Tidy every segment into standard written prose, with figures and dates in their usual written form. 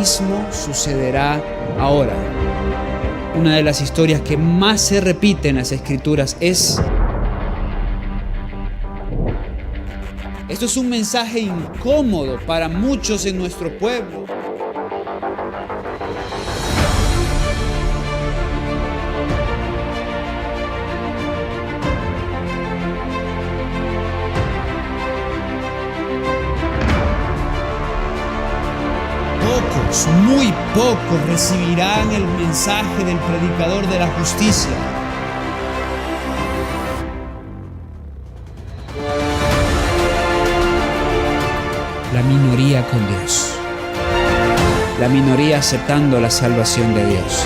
mismo sucederá ahora. Una de las historias que más se repite en las Escrituras es: esto es un mensaje incómodo para muchos en nuestro pueblo. Pocos, muy pocos recibirán el mensaje del predicador de la justicia. La minoría con Dios. La minoría aceptando la salvación de Dios.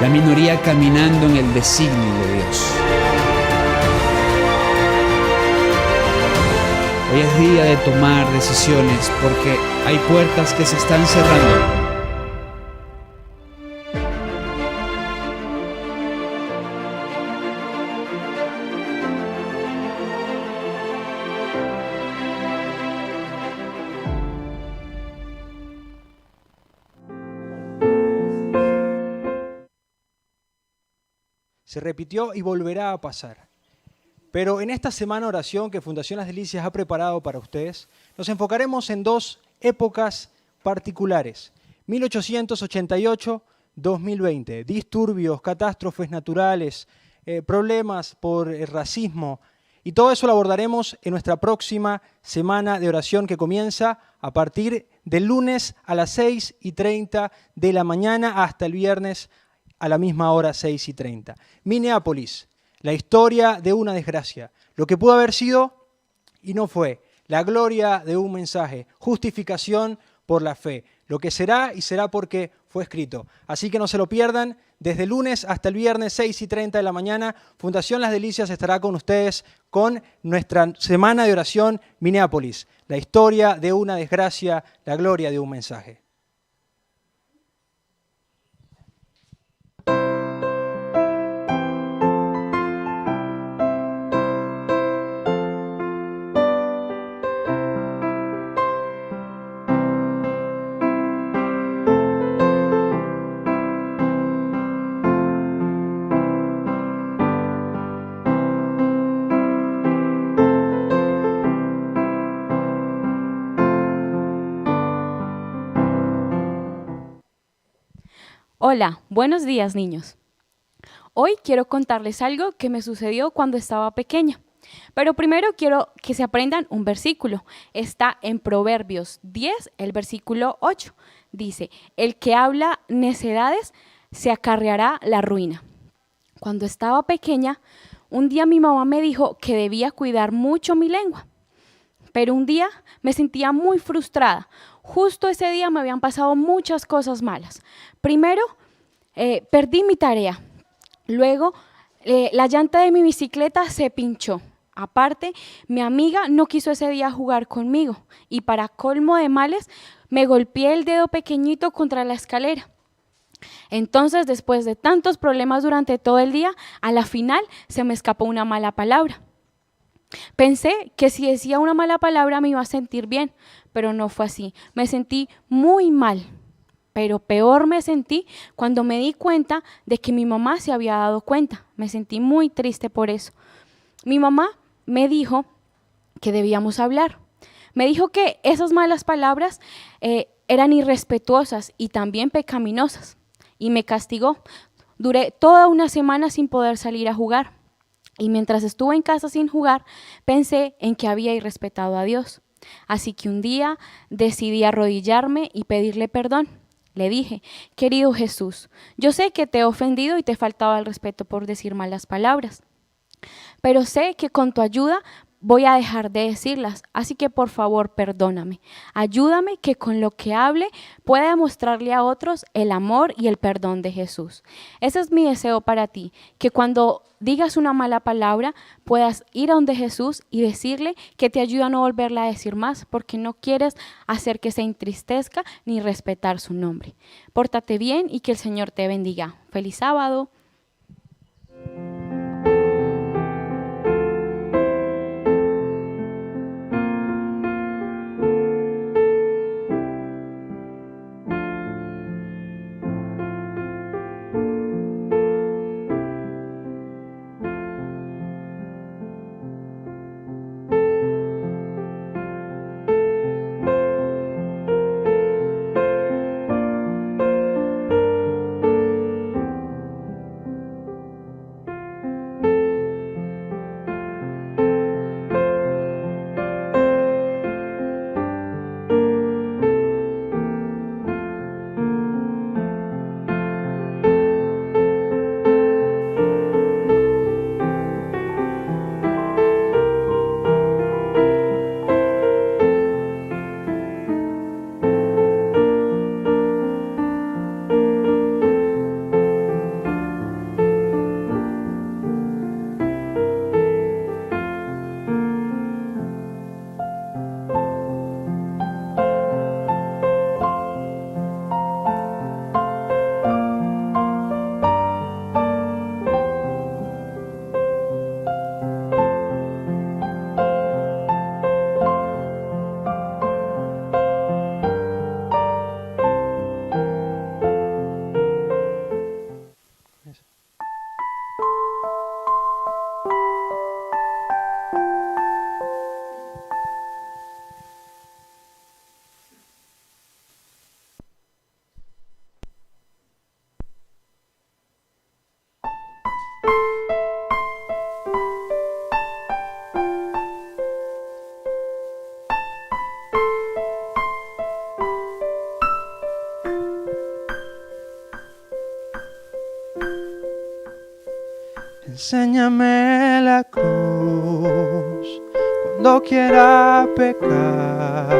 La minoría caminando en el designio de Dios. Hoy es día de tomar decisiones porque hay puertas que se están cerrando. Se repitió y volverá a pasar. Pero en esta semana de oración que Fundación Las Delicias ha preparado para ustedes, nos enfocaremos en dos épocas particulares: 1888-2020, disturbios, catástrofes naturales, problemas por el racismo, y todo eso lo abordaremos en nuestra próxima semana de oración que comienza a partir del lunes a las 6:30 de la mañana hasta el viernes a la misma hora, 6:30. Minneapolis. La historia de una desgracia, lo que pudo haber sido y no fue, la gloria de un mensaje, justificación por la fe, lo que será y será porque fue escrito. Así que no se lo pierdan, desde el lunes hasta el viernes, 6:30 de la mañana, Fundación Las Delicias estará con ustedes con nuestra semana de oración Minneapolis, la historia de una desgracia, la gloria de un mensaje. Hola, buenos días, niños. Hoy quiero contarles algo que me sucedió cuando estaba pequeña. Pero primero quiero que se aprendan un versículo. Está en Proverbios 10, el versículo 8. Dice: el que habla necedades se acarreará la ruina. Cuando estaba pequeña, un día mi mamá me dijo que debía cuidar mucho mi lengua. Pero un día me sentía muy frustrada. Justo ese día me habían pasado muchas cosas malas. Primero, perdí mi tarea. Luego, la llanta de mi bicicleta se pinchó. Aparte, mi amiga no quiso ese día jugar conmigo. Y para colmo de males, me golpeé el dedo pequeñito contra la escalera. Entonces, después de tantos problemas durante todo el día, a la final se me escapó una mala palabra. Pensé que si decía una mala palabra me iba a sentir bien, pero no fue así. Me sentí muy mal, pero peor me sentí cuando me di cuenta de que mi mamá se había dado cuenta. Me sentí muy triste por eso. Mi mamá me dijo que debíamos hablar. Me dijo que esas malas palabras eran irrespetuosas y también pecaminosas, y me castigó. Duré toda una semana sin poder salir a jugar. Y mientras estuve en casa sin jugar, pensé en que había irrespetado a Dios. Así que un día decidí arrodillarme y pedirle perdón. Le dije: querido Jesús, yo sé que te he ofendido y te faltaba el respeto por decir malas palabras, pero sé que con tu ayuda voy a dejar de decirlas, así que por favor perdóname. Ayúdame que con lo que hable pueda mostrarle a otros el amor y el perdón de Jesús. Ese es mi deseo para ti, que cuando digas una mala palabra puedas ir a donde Jesús y decirle que te ayuda a no volverla a decir más, porque no quieres hacer que se entristezca ni respetar su nombre. Pórtate bien y que el Señor te bendiga. ¡Feliz sábado! Enséñame la cruz cuando quiera pecar.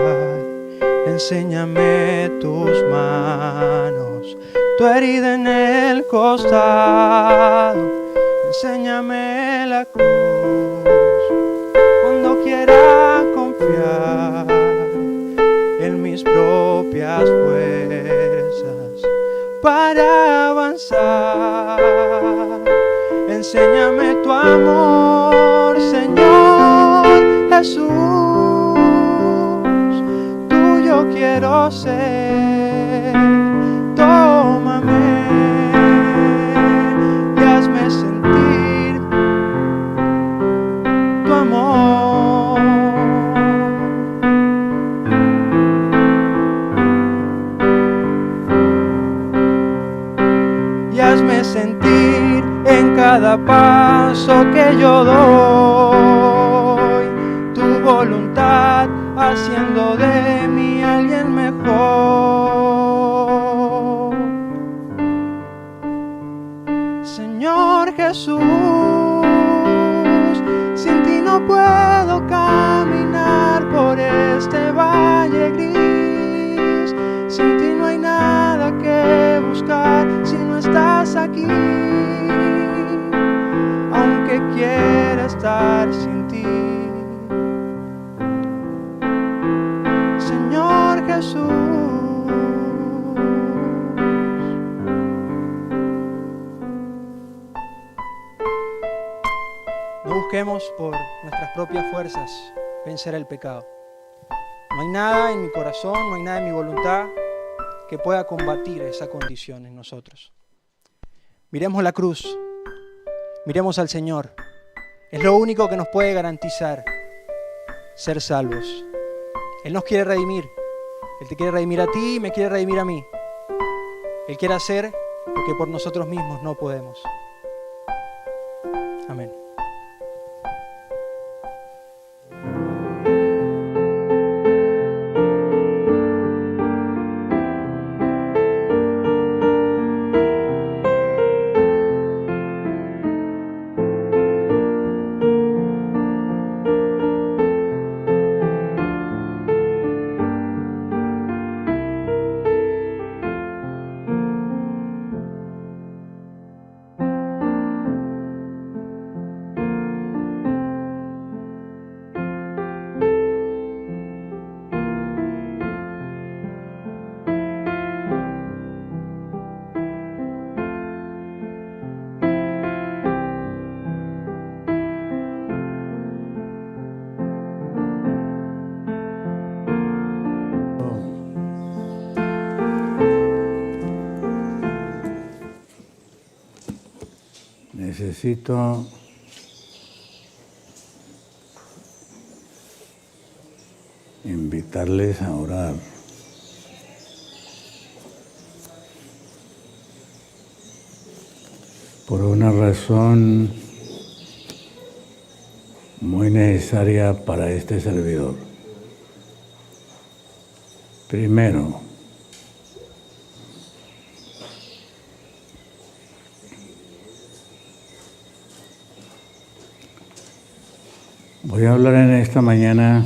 Enséñame tus manos, tu herida en el costado. Enséñame la cruz cuando quiera confiar en mis propias fuerzas para avanzar. Enséñame tu amor, Señor Jesús. Tuyo quiero ser. Tómame y hazme sentir tu amor. Y hazme sentir en cada paso que yo doy tu voluntad, haciendo de mí alguien mejor. Señor Jesús, sin ti no puedo caminar por este valle gris. Sin ti no hay nada que buscar si no estás aquí. Aunque quiera estar sin ti, Señor Jesús. No busquemos por nuestras propias fuerzas vencer el pecado. No hay nada en mi corazón, no hay nada en mi voluntad que pueda combatir esa condición en nosotros. Miremos la cruz. Miremos al Señor. Es lo único que nos puede garantizar ser salvos. Él nos quiere redimir. Él te quiere redimir a ti y me quiere redimir a mí. Él quiere hacer lo que por nosotros mismos no podemos. Amén. Necesito invitarles a orar. Por una razón muy necesaria para este servidor. Primero, voy a hablar en esta mañana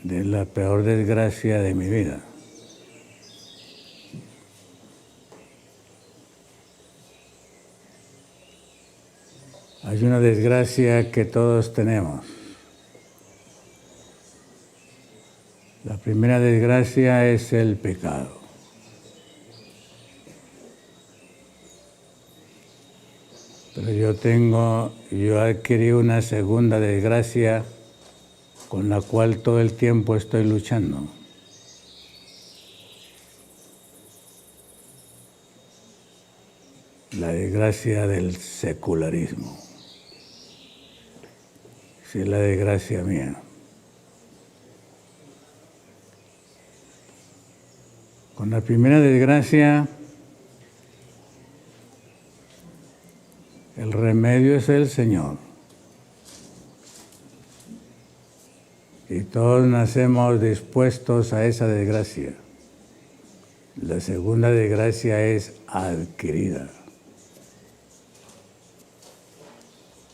de la peor desgracia de mi vida. Hay una desgracia que todos tenemos. La primera desgracia es el pecado. Pero yo adquirí una segunda desgracia con la cual todo el tiempo estoy luchando. La desgracia del secularismo. Sí, es la desgracia mía. Con la primera desgracia, el remedio es el Señor. Y todos nacemos dispuestos a esa desgracia. La segunda desgracia es adquirida.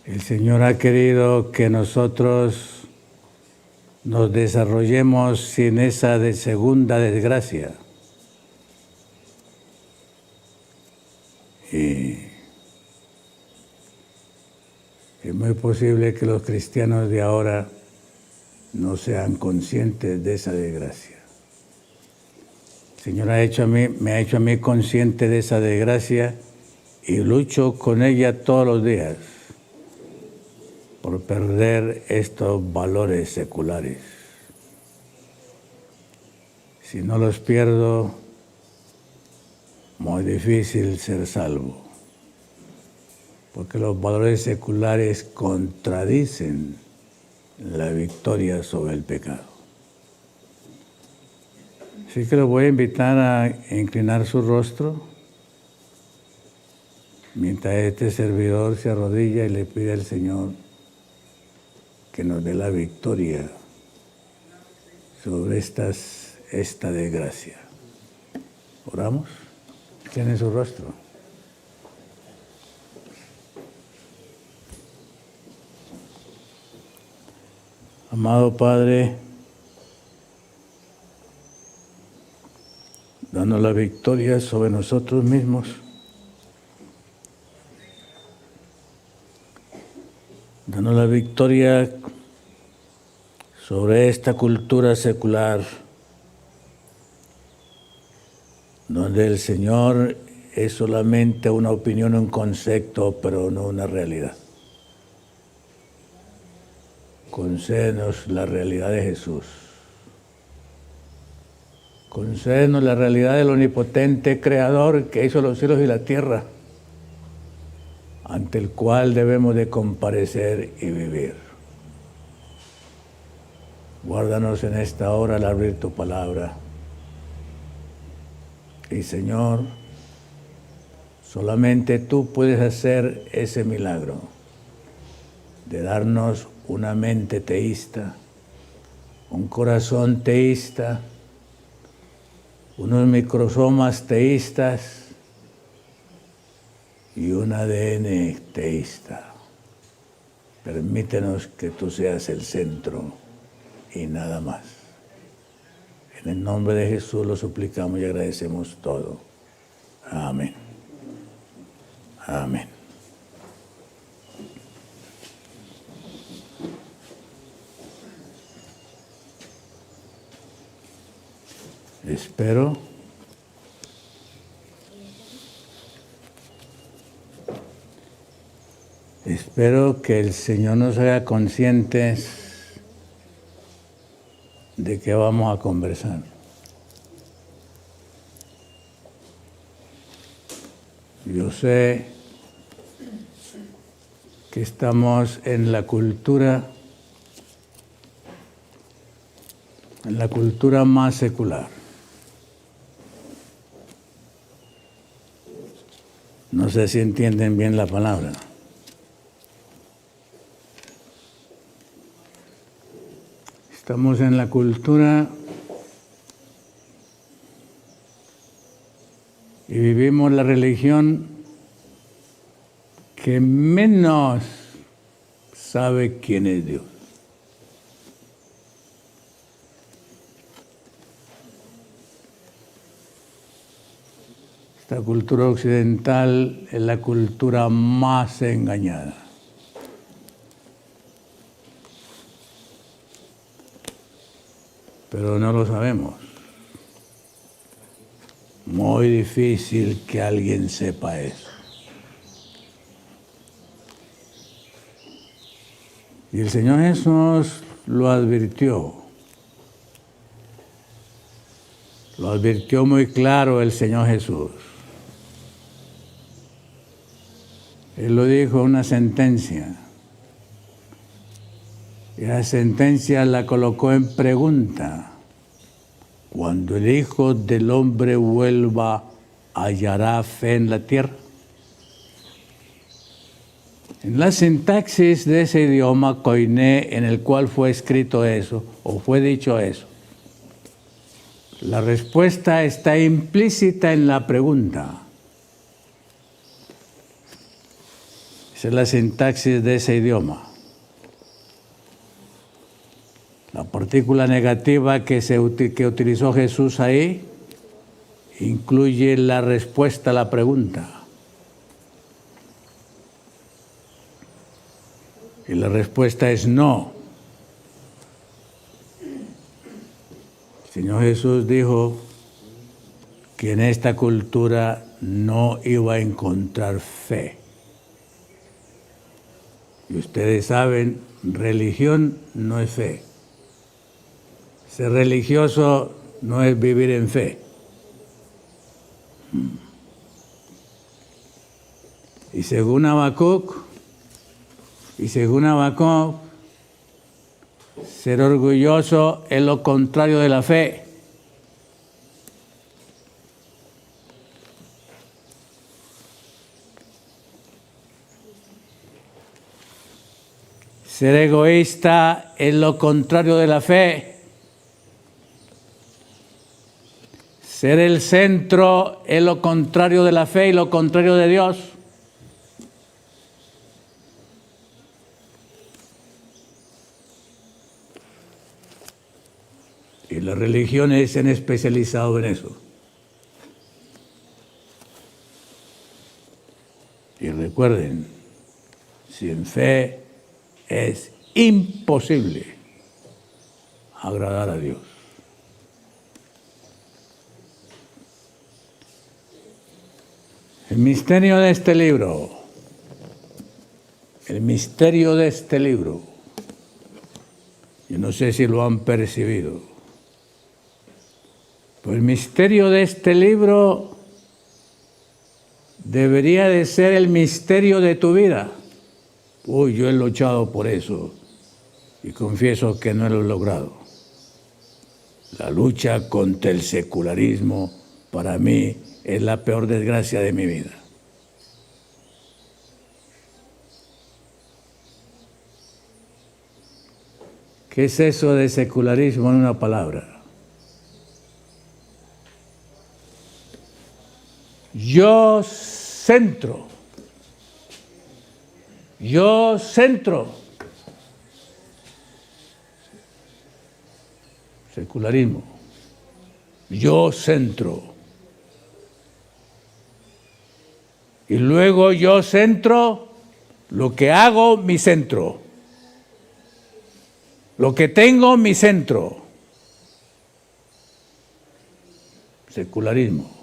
El Señor ha querido que nosotros nos desarrollemos sin esa segunda desgracia. Y es muy posible que los cristianos de ahora no sean conscientes de esa desgracia. El Señor me ha hecho a mí consciente de esa desgracia y lucho con ella todos los días por perder estos valores seculares. Si no los pierdo, muy difícil ser salvo, porque los valores seculares contradicen la victoria sobre el pecado. Así que los voy a invitar a inclinar su rostro mientras este servidor se arrodilla y le pide al Señor que nos dé la victoria sobre esta desgracia. ¿Oramos? Tiene su rostro. Amado Padre, danos la victoria sobre nosotros mismos. Danos la victoria sobre esta cultura secular, donde el Señor es solamente una opinión, un concepto, pero no una realidad. Concédenos la realidad de Jesús. Concédenos la realidad del omnipotente Creador que hizo los cielos y la tierra, ante el cual debemos de comparecer y vivir. Guárdanos en esta hora al abrir tu palabra. Y Señor, solamente tú puedes hacer ese milagro de darnos una mente teísta, un corazón teísta, unos microsomas teístas y un ADN teísta. Permítenos que tú seas el centro y nada más. En el nombre de Jesús lo suplicamos y agradecemos todo. Amén. Amén. Espero que el Señor nos haga conscientes de qué vamos a conversar. Yo sé que estamos en la cultura más secular. No sé si entienden bien la palabra. Estamos en la cultura y vivimos la religión que menos sabe quién es Dios. Esta cultura occidental es la cultura más engañada. Pero no lo sabemos. Muy difícil que alguien sepa eso. Y el Señor Jesús lo advirtió. Lo advirtió muy claro el Señor Jesús. Él lo dijo en una sentencia. Y la sentencia la colocó en pregunta. Cuando el Hijo del Hombre vuelva, ¿hallará fe en la tierra? En la sintaxis de ese idioma koiné en el cual fue escrito eso, o fue dicho eso, la respuesta está implícita en la pregunta. Esa es la sintaxis de ese idioma. La partícula negativa que utilizó Jesús ahí incluye la respuesta a la pregunta. Y la respuesta es no. El Señor Jesús dijo que en esta cultura no iba a encontrar fe. Y ustedes saben, religión no es fe. Ser religioso no es vivir en fe. Y según Habacuc, ser orgulloso es lo contrario de la fe. Ser egoísta es lo contrario de la fe. Ser el centro es lo contrario de la fe y lo contrario de Dios. Y las religiones se han especializado en eso. Y recuerden, sin fe es imposible agradar a Dios. El misterio de este libro, yo no sé si lo han percibido, pero el misterio de este libro debería de ser el misterio de tu vida. Uy, yo he luchado por eso y confieso que no lo he logrado. La lucha contra el secularismo para mí es la peor desgracia de mi vida. ¿Qué es eso de secularismo en una palabra? Yo centro. Secularismo. Yo centro. Y luego yo centro lo que hago, mi centro. Lo que tengo, mi centro. Secularismo.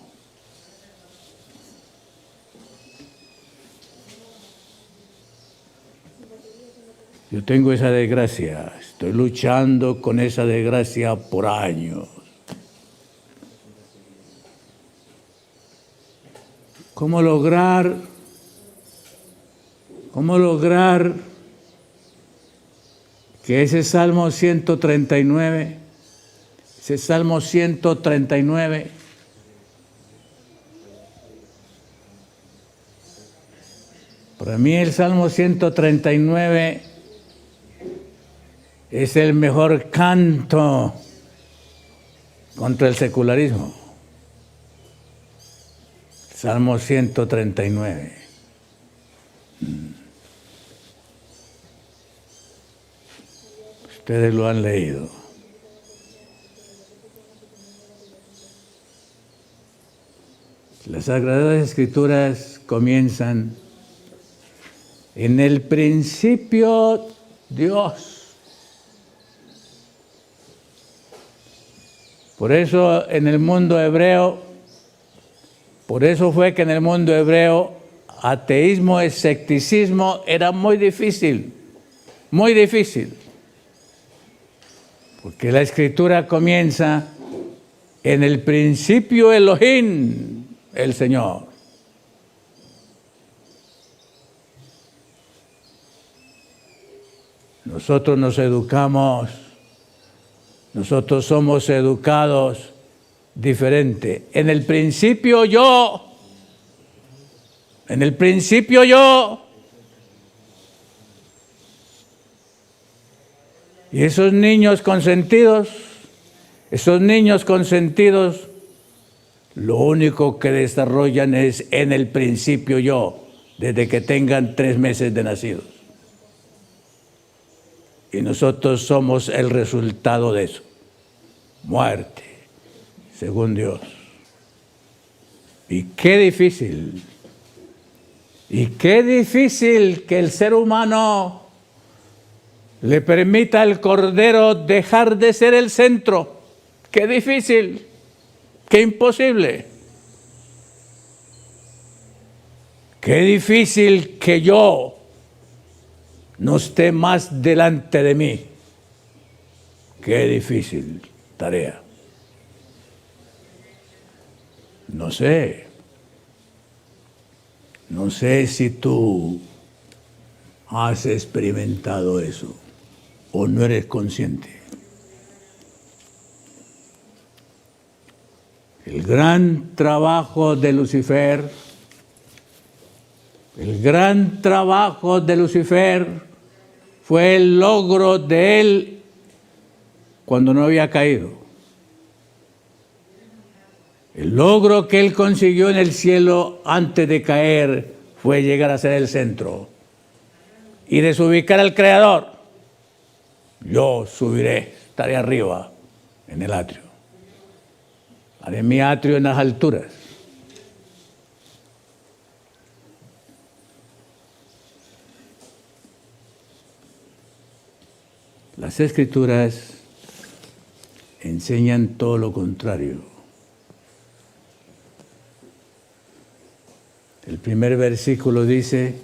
Yo tengo esa desgracia, estoy luchando con esa desgracia por años. ¿Cómo lograr que ese Salmo 139, para mí el Salmo 139 es el mejor canto contra el secularismo. Salmo 139. Ustedes lo han leído. Las Sagradas Escrituras comienzan: en el principio Dios. Por eso fue que en el mundo hebreo, ateísmo, escepticismo era muy difícil. Porque la Escritura comienza: en el principio Elohim, el Señor. Nosotros somos educados diferente. En el principio yo. Y esos niños consentidos, lo único que desarrollan es en el principio yo. desde que tengan 3 meses de nacidos. Y nosotros somos el resultado de eso. Muerte, según Dios. Y qué difícil que el ser humano le permita al Cordero dejar de ser el centro. Qué difícil, qué imposible. Qué difícil que yo no esté más delante de mí. Qué difícil tarea. No sé si tú has experimentado eso o no eres consciente. El gran trabajo de Lucifer, fue el logro de él cuando no había caído. El logro que él consiguió en el cielo antes de caer fue llegar a ser el centro y desubicar al Creador. Yo subiré, estaré arriba en el atrio. Haré mi atrio en las alturas. Las Escrituras enseñan todo lo contrario. El primer versículo dice: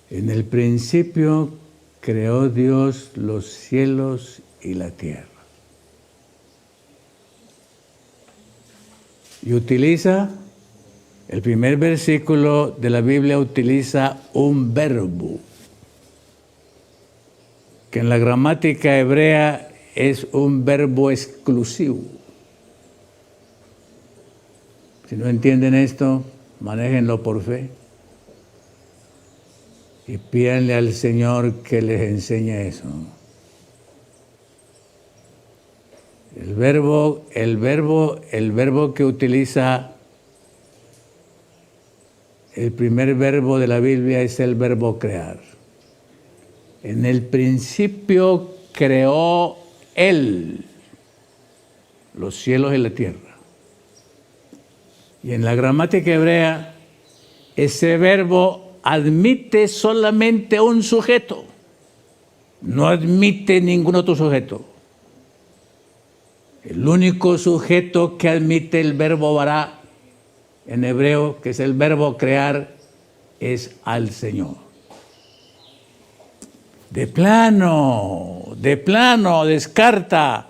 en el principio creó Dios los cielos y la tierra. Y el primer versículo de la Biblia utiliza un verbo, que en la gramática hebrea es un verbo exclusivo. Si no entienden esto, manéjenlo por fe y pídanle al Señor que les enseñe eso. El verbo que utiliza el primer verbo de la Biblia es el verbo crear. En el principio creó Él los cielos y la tierra. Y en la gramática hebrea, ese verbo admite solamente un sujeto, no admite ningún otro sujeto. El único sujeto que admite el verbo bará en hebreo, que es el verbo crear, es al Señor. De plano, descarta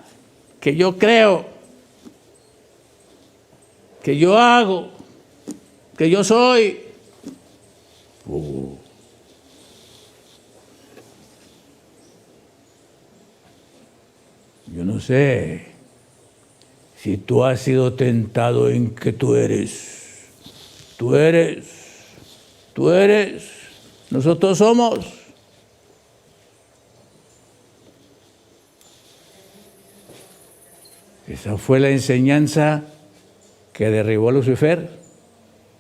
que yo creo, que yo hago, que yo soy. Yo no sé si tú has sido tentado en que tú eres, nosotros somos. Esa fue la enseñanza que derribó a Lucifer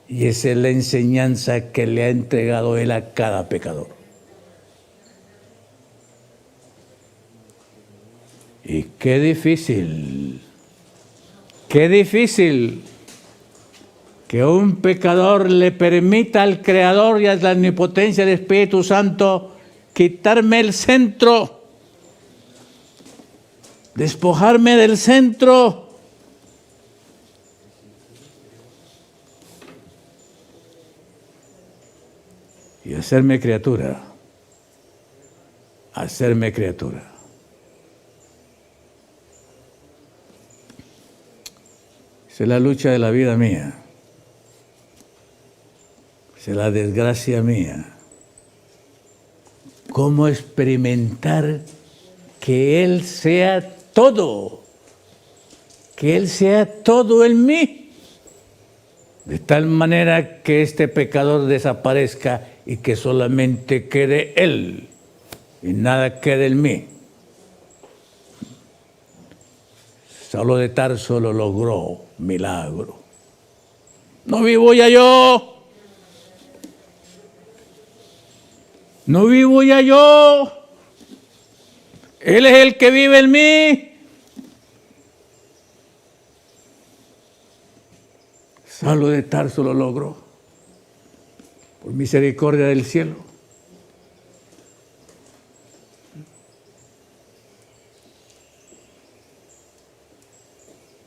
y esa es la enseñanza que le ha entregado él a cada pecador. Y qué difícil que un pecador le permita al Creador y a la omnipotencia del Espíritu Santo quitarme el centro, despojarme del centro. Y hacerme criatura. Esa es la lucha de la vida mía. Esa es la desgracia mía. ¿Cómo experimentar que Él sea todo? Que Él sea todo en mí. De tal manera que este pecador desaparezca y que solamente quede Él y nada quede en mí. Saulo de Tarso lo logró, milagro. No vivo ya yo. No vivo ya yo. Él es el que vive en mí. Saulo de Tarso lo logró por misericordia del cielo.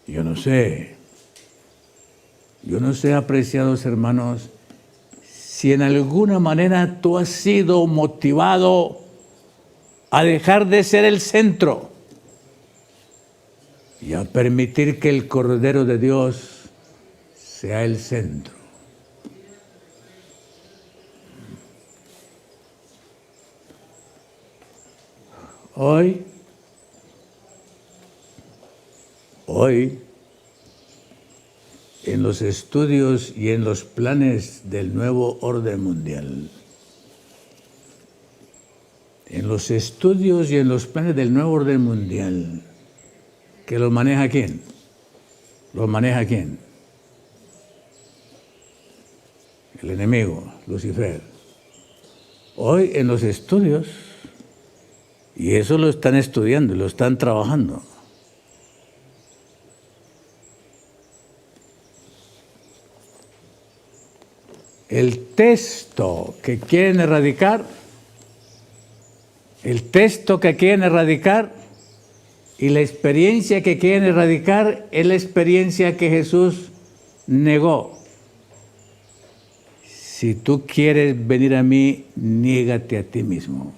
Yo no sé, apreciados hermanos, si en alguna manera tú has sido motivado a dejar de ser el centro y a permitir que el Cordero de Dios sea el centro. Hoy, en los estudios y en los planes del nuevo orden mundial, en los estudios y en los planes del nuevo orden mundial, ¿que lo maneja quién? ¿Lo maneja quién? El enemigo, Lucifer. Hoy en los estudios, y eso lo están estudiando, lo están trabajando. El texto que quieren erradicar, y la experiencia que quieren erradicar es la experiencia que Jesús negó. Si tú quieres venir a mí, niégate a ti mismo.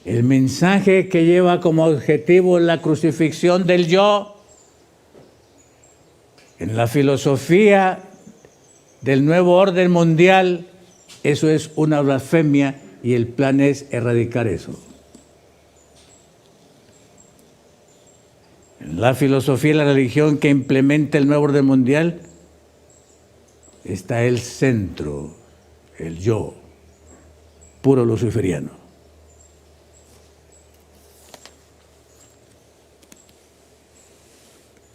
El mensaje que lleva como objetivo la crucifixión del yo, en la filosofía del nuevo orden mundial, eso es una blasfemia y el plan es erradicar eso. En la filosofía y la religión que implementa el nuevo orden mundial está el centro, el yo, puro luciferiano.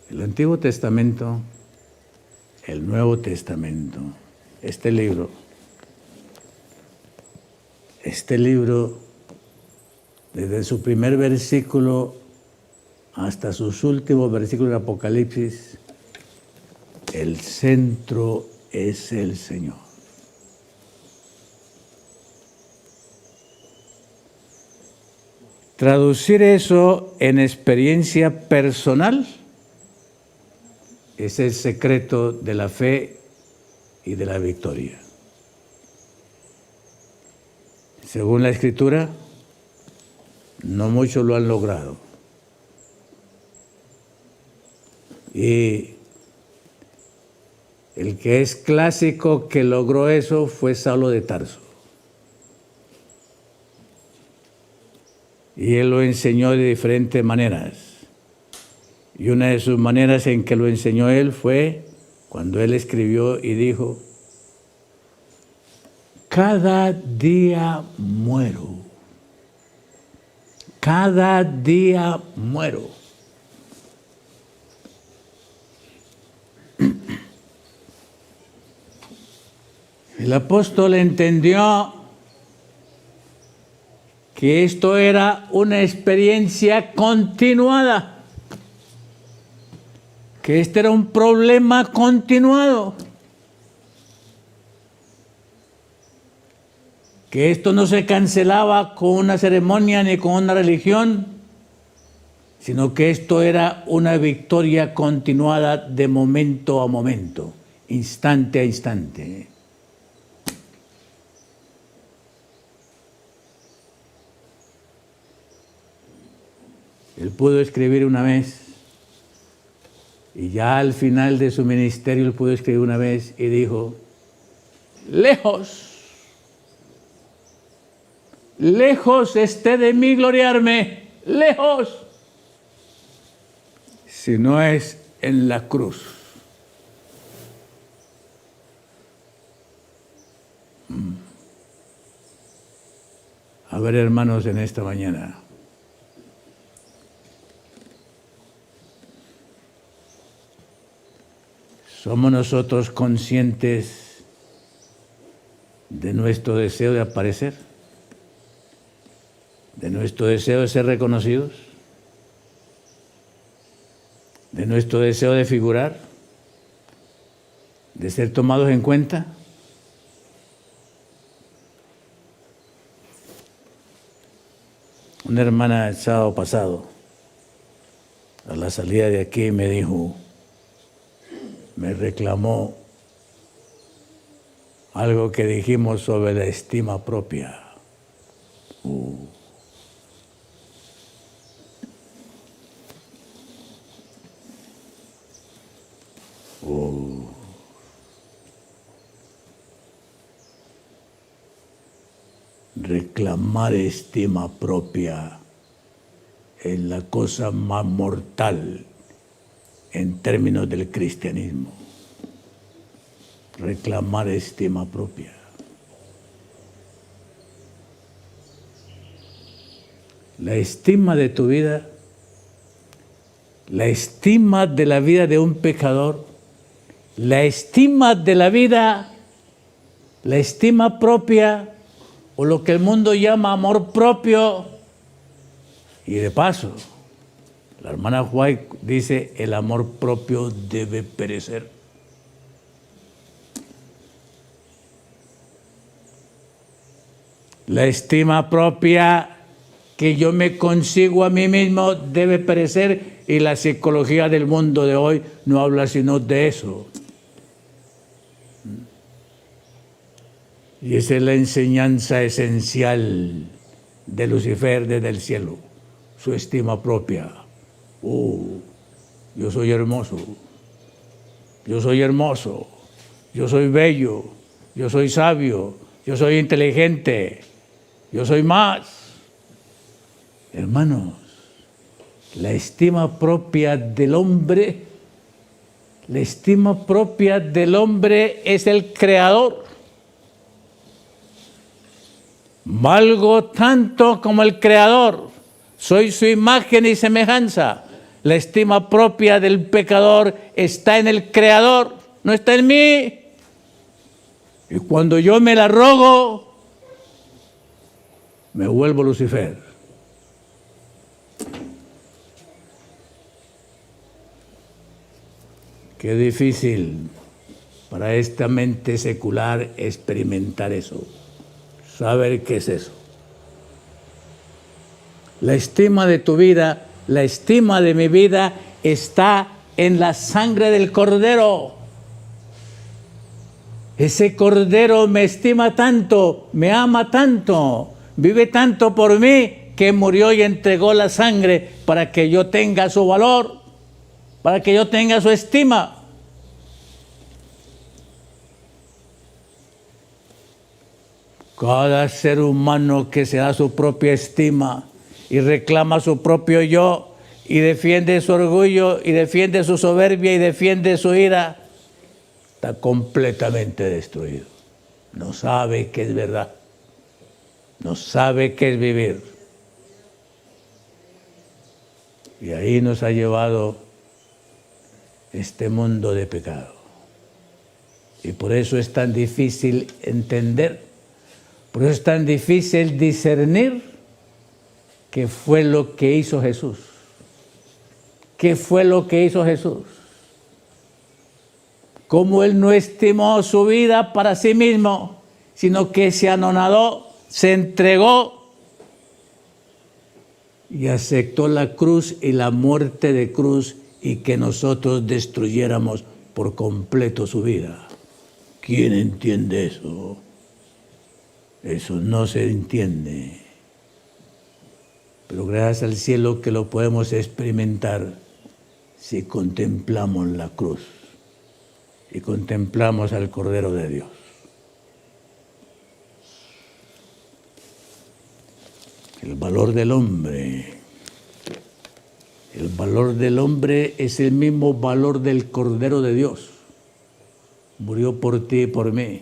El Antiguo Testamento, el Nuevo Testamento, este libro, desde su primer versículo hasta sus últimos versículos de Apocalipsis, el centro es el Señor. Traducir eso en experiencia personal es el secreto de la fe y de la victoria. Según la Escritura, no muchos lo han logrado. Y el que es clásico que logró eso fue Saulo de Tarso. Y él lo enseñó de diferentes maneras. Y una de sus maneras en que lo enseñó él fue cuando él escribió y dijo: cada día muero. Cada día muero. El apóstol entendió que esto era una experiencia continuada, que este era un problema continuado, que esto no se cancelaba con una ceremonia ni con una religión, sino que esto era una victoria continuada de momento a momento, instante a instante. Él pudo escribir una vez, y ya al final de su ministerio él pudo escribir una vez y dijo: lejos esté de mí gloriarme, lejos, si no es en la cruz. A ver, hermanos, en esta mañana, ¿somos nosotros conscientes de nuestro deseo de aparecer? ¿De nuestro deseo de ser reconocidos? ¿De nuestro deseo de figurar? ¿De ser tomados en cuenta? Una hermana el sábado pasado, a la salida de aquí, me dijo, me reclamó algo que dijimos sobre la estima propia. Reclamar estima propia es la cosa más mortal en términos del cristianismo. Reclamar estima propia. La estima de tu vida, la estima de la vida de un pecador, la estima de la vida, la estima propia, o lo que el mundo llama amor propio. Y de paso, la hermana White dice, el amor propio debe perecer. La estima propia que yo me consigo a mí mismo debe perecer, y la psicología del mundo de hoy no habla sino de eso. Y esa es la enseñanza esencial de Lucifer desde el cielo, su estima propia. Yo soy hermoso, yo soy hermoso, yo soy bello, yo soy sabio, yo soy inteligente, yo soy más. Hermanos, la estima propia del hombre, la estima propia del hombre es el creador. Valgo tanto como el Creador, soy su imagen y semejanza. La estima propia del pecador está en el Creador, no está en mí. Y cuando yo me la rogo, me vuelvo Lucifer. Qué difícil para esta mente secular experimentar eso. Saber qué es eso. La estima de tu vida, la estima de mi vida está en la sangre del Cordero. Ese Cordero me estima tanto, me ama tanto, vive tanto por mí, que murió y entregó la sangre para que yo tenga su valor, para que yo tenga su estima. Cada ser humano que se da su propia estima y reclama su propio yo y defiende su orgullo y defiende su soberbia y defiende su ira, está completamente destruido. No sabe qué es verdad, no sabe qué es vivir. Y ahí nos ha llevado este mundo de pecado. Y por eso es tan difícil entender. Por eso es tan difícil discernir qué fue lo que hizo Jesús. ¿Qué fue lo que hizo Jesús? Cómo Él no estimó su vida para sí mismo, sino que se anonadó, se entregó y aceptó la cruz y la muerte de cruz, y que nosotros destruyéramos por completo su vida. ¿Quién entiende eso? Eso no se entiende. Pero gracias al cielo que lo podemos experimentar si contemplamos la cruz y contemplamos al Cordero de Dios. El valor del hombre. El valor del hombre es el mismo valor del Cordero de Dios. Murió por ti y por mí.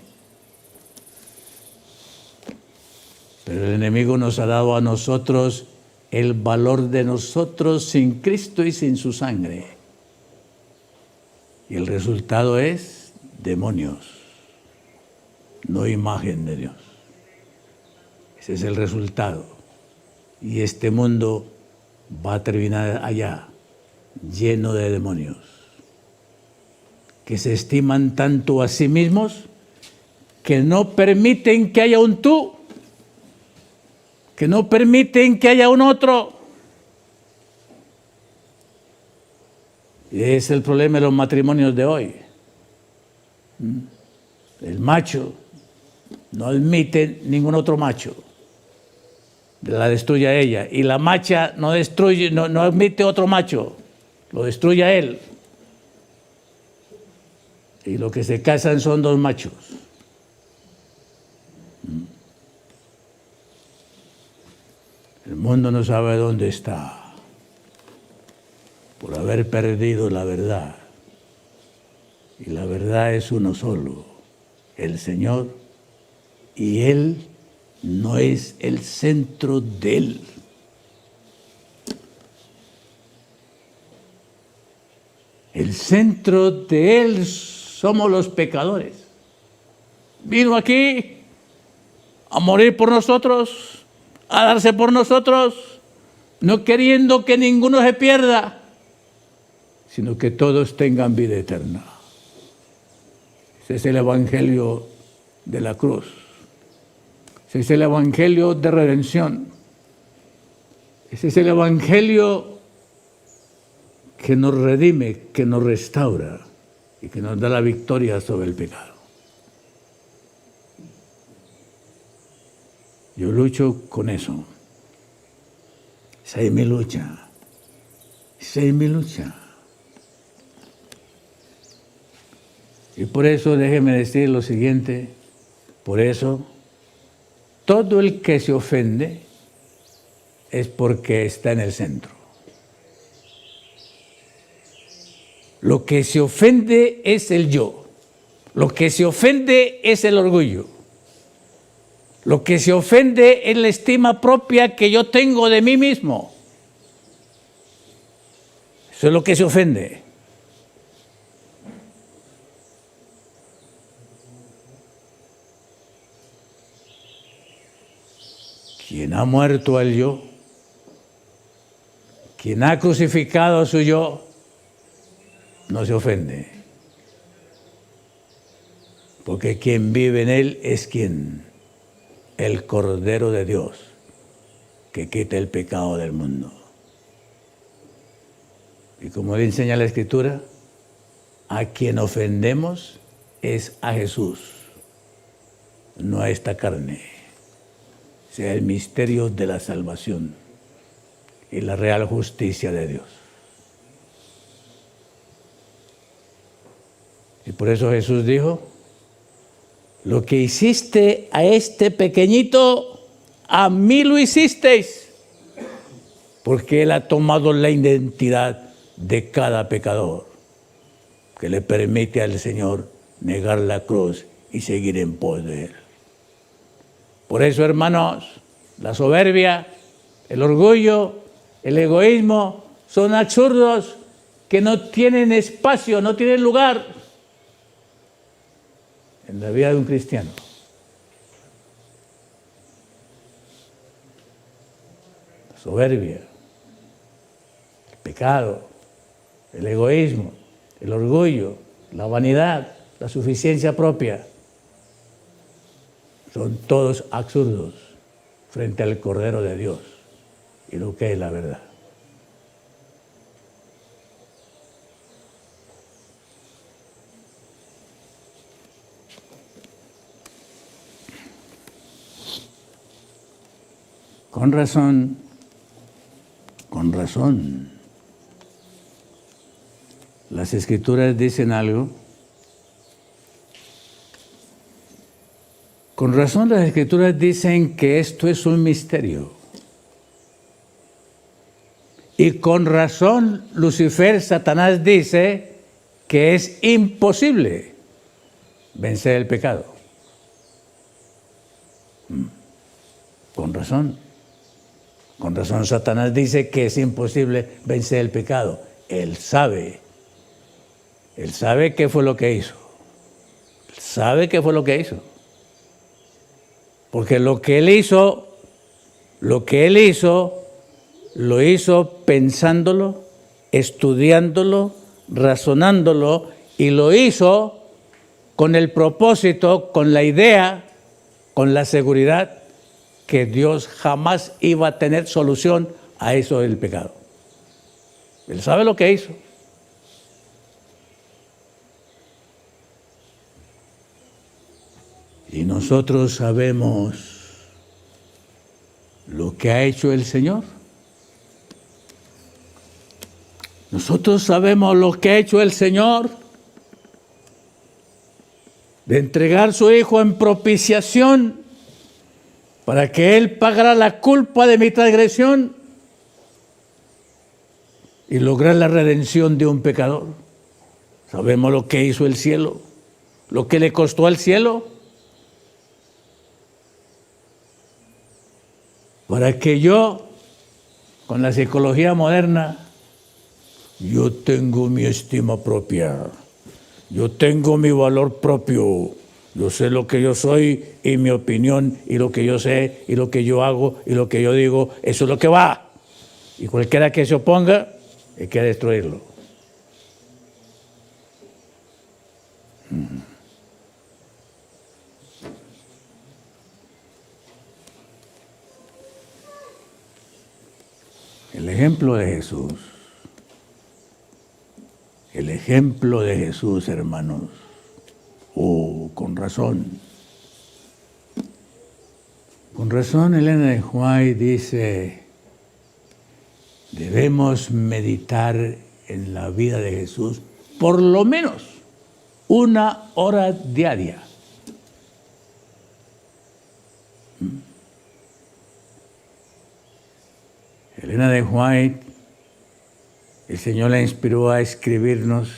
Pero el enemigo nos ha dado a nosotros el valor de nosotros sin Cristo y sin su sangre. Y el resultado es demonios, no imagen de Dios. Ese es el resultado. Y este mundo va a terminar allá, lleno de demonios, que se estiman tanto a sí mismos que no permiten que haya un tú, que no permiten que haya un otro. Y es el problema de los matrimonios de hoy. El macho no admite ningún otro macho, la destruye a ella, y la macha no admite otro macho, lo destruye a él. Y lo que se casan son dos machos. El mundo no sabe dónde está por haber perdido la verdad. Y la verdad es uno solo, el Señor, y Él no es el centro de Él. El centro de Él somos los pecadores. Vino aquí a morir por nosotros, a darse por nosotros, no queriendo que ninguno se pierda, sino que todos tengan vida eterna. Ese es el evangelio de la cruz. Ese es el evangelio de redención. Ese es el evangelio que nos redime, que nos restaura y que nos da la victoria sobre el pecado. Yo lucho con eso. Esa es mi lucha. Esa es mi lucha. Y por eso déjeme decir lo siguiente. Por eso, todo el que se ofende es porque está en el centro. Lo que se ofende es el yo. Lo que se ofende es el orgullo. Lo que se ofende es la estima propia que yo tengo de mí mismo. Eso es lo que se ofende. Quien ha muerto al yo, quien ha crucificado a su yo, no se ofende. Porque quien vive en él es quien, el Cordero de Dios, que quita el pecado del mundo. Y como le enseña la Escritura, a quien ofendemos es a Jesús, no a esta carne. O sea, el misterio de la salvación y la real justicia de Dios. Y por eso Jesús dijo, lo que hiciste a este pequeñito, a mí lo hicisteis, porque Él ha tomado la identidad de cada pecador, que le permite al Señor negar la cruz y seguir en pos de Él. Por eso, hermanos, la soberbia, el orgullo, el egoísmo son absurdos que no tienen espacio, no tienen lugar en la vida de un cristiano. La soberbia, el pecado, el egoísmo, el orgullo, la vanidad, la suficiencia propia, son todos absurdos frente al Cordero de Dios y lo que es la verdad. Con razón, las Escrituras dicen algo. Con razón las Escrituras dicen que esto es un misterio. Y con razón Lucifer, Satanás, dice que es imposible vencer el pecado. Con Con razón. Con razón Satanás dice que es imposible vencer el pecado. Él sabe qué fue lo que hizo. Él sabe qué fue lo que hizo. Porque lo que él hizo, lo hizo pensándolo, estudiándolo, razonándolo, y lo hizo con el propósito, con la idea, con la seguridad que Dios jamás iba a tener solución a eso del pecado. Él sabe lo que hizo. Y nosotros sabemos lo que ha hecho el Señor. Nosotros sabemos lo que ha hecho el Señor de entregar su Hijo en propiciación para que Él pagara la culpa de mi transgresión y lograr la redención de un pecador. Sabemos lo que hizo el cielo, lo que le costó al cielo, para que yo, con la psicología moderna, yo tengo mi estima propia, yo tengo mi valor propio, yo sé lo que yo soy y mi opinión y lo que yo sé y lo que yo hago y lo que yo digo, eso es lo que va. Y cualquiera que se oponga, hay que destruirlo. El ejemplo de Jesús. El ejemplo de Jesús, hermanos. Con razón. Con razón, Elena de White dice, debemos meditar en la vida de Jesús por lo menos 1 hora diaria. Elena de White, el Señor la inspiró a escribirnos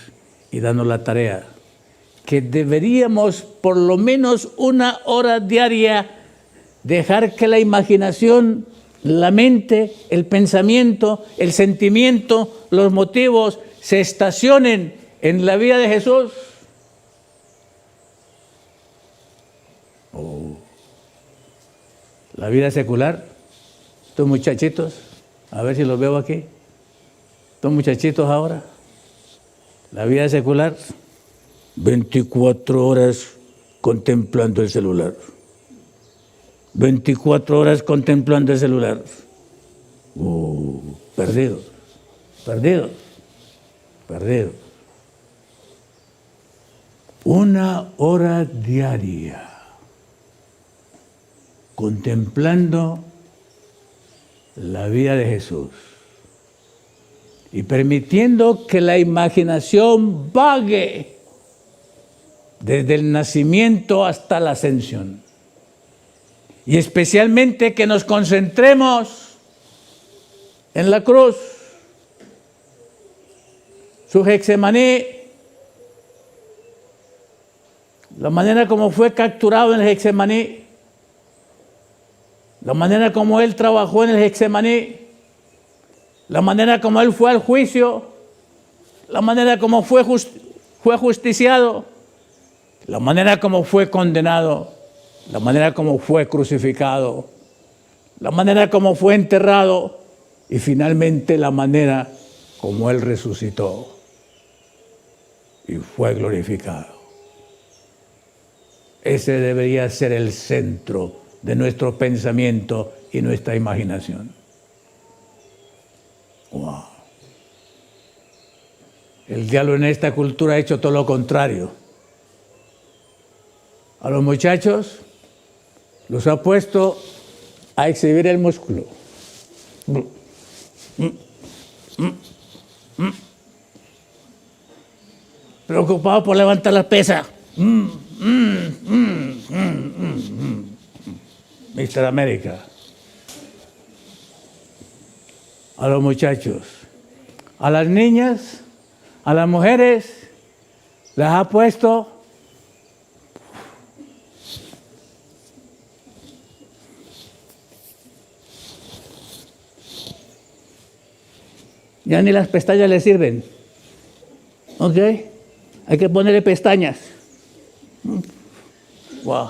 y darnos la tarea que deberíamos por lo menos 1 hora diaria dejar que la imaginación, la mente, el pensamiento, el sentimiento, los motivos se estacionen en la vida de Jesús. La vida secular, estos muchachitos, a ver si los veo aquí, estos muchachitos ahora, la vida secular, 24 horas contemplando el celular. 24 horas contemplando el celular. Perdidos. 1 hora diaria contemplando la vida de Jesús y permitiendo que la imaginación vague desde el nacimiento hasta la ascensión. Y especialmente que nos concentremos en la cruz, su Getsemaní, la manera como fue capturado en el Getsemaní, la manera como él trabajó en el Getsemaní, la manera como él fue al juicio, la manera como fue justiciado, la manera como fue condenado, la manera como fue crucificado, la manera como fue enterrado y finalmente la manera como él resucitó y fue glorificado. Ese debería ser el centro de nuestro pensamiento y nuestra imaginación. Wow. El diablo en esta cultura ha hecho todo lo contrario. A los muchachos los ha puesto a exhibir el músculo. Preocupado por levantar la pesa. Mr. América. A los muchachos, a las niñas, a las mujeres, las ha puesto Ya ni las pestañas le sirven. ¿Ok? Hay que ponerle pestañas. Wow.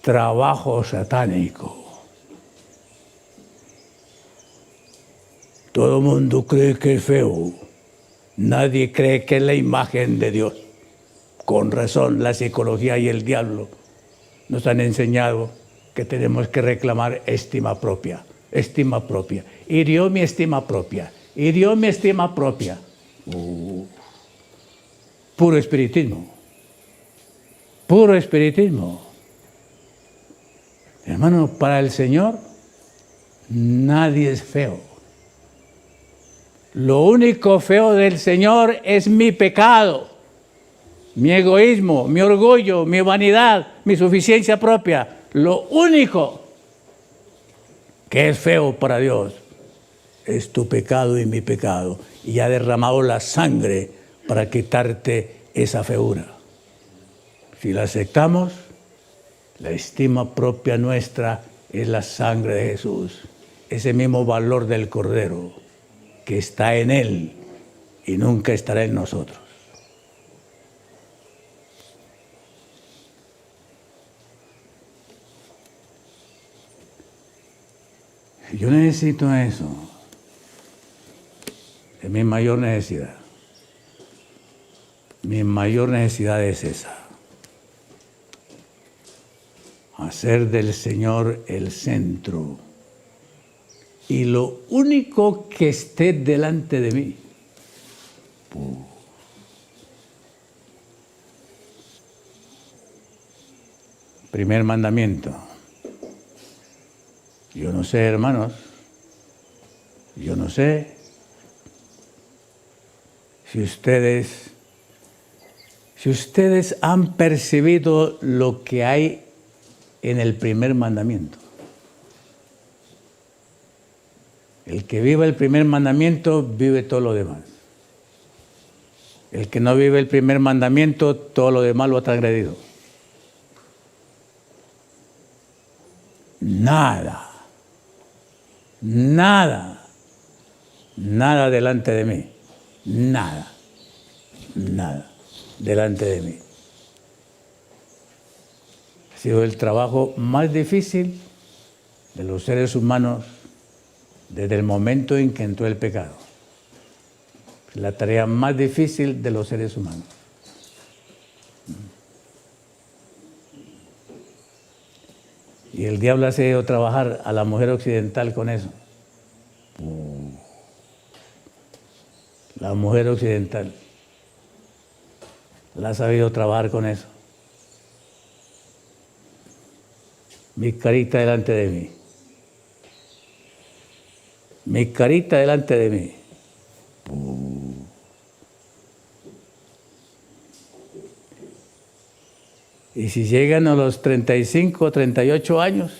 Trabajo satánico. Todo el mundo cree que es feo. Nadie cree que es la imagen de Dios. Con razón, la psicología y el diablo nos han enseñado que tenemos que reclamar estima propia. Estima propia. Hirió mi estima propia. Hirió mi estima propia. Puro espiritismo. Puro espiritismo. Hermano, para el Señor nadie es feo. Lo único feo del Señor es mi pecado, mi egoísmo, mi orgullo, mi vanidad, mi suficiencia propia. Lo único que es feo para Dios es tu pecado y mi pecado. Y ha derramado la sangre para quitarte esa feura. Si la aceptamos, la estima propia nuestra es la sangre de Jesús. Ese mismo valor del Cordero que está en Él y nunca estará en nosotros. Yo necesito eso. Es mi mayor necesidad. Mi mayor necesidad es esa. Hacer del Señor el centro. Y lo único que esté delante de mí. Primer mandamiento. Yo no sé, hermanos, yo no sé si ustedes han percibido lo que hay en el primer mandamiento. El que vive el primer mandamiento vive todo lo demás. El que no vive el primer mandamiento, todo lo demás lo ha transgredido. Nada delante de mí, nada delante de mí. Ha sido el trabajo más difícil de los seres humanos desde el momento en que entró el pecado. La tarea más difícil de los seres humanos. Y el diablo ha sabido trabajar a la mujer occidental con eso. La mujer occidental la ha sabido trabajar con eso. Mi carita delante de mí. Mi carita delante de mí. Y si llegan a los 35, 38 años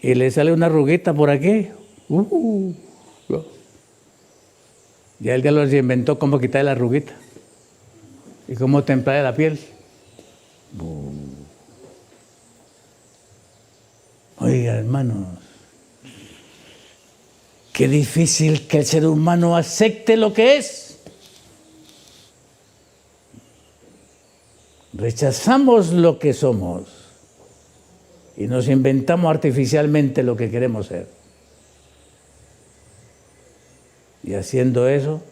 y le sale una arruguita por aquí, ya el diablo se inventó cómo quitarle la arruguita y cómo templarle la piel. Oiga, hermanos, qué difícil que el ser humano acepte lo que es. Rechazamos lo que somos y nos inventamos artificialmente lo que queremos ser. Y haciendo eso,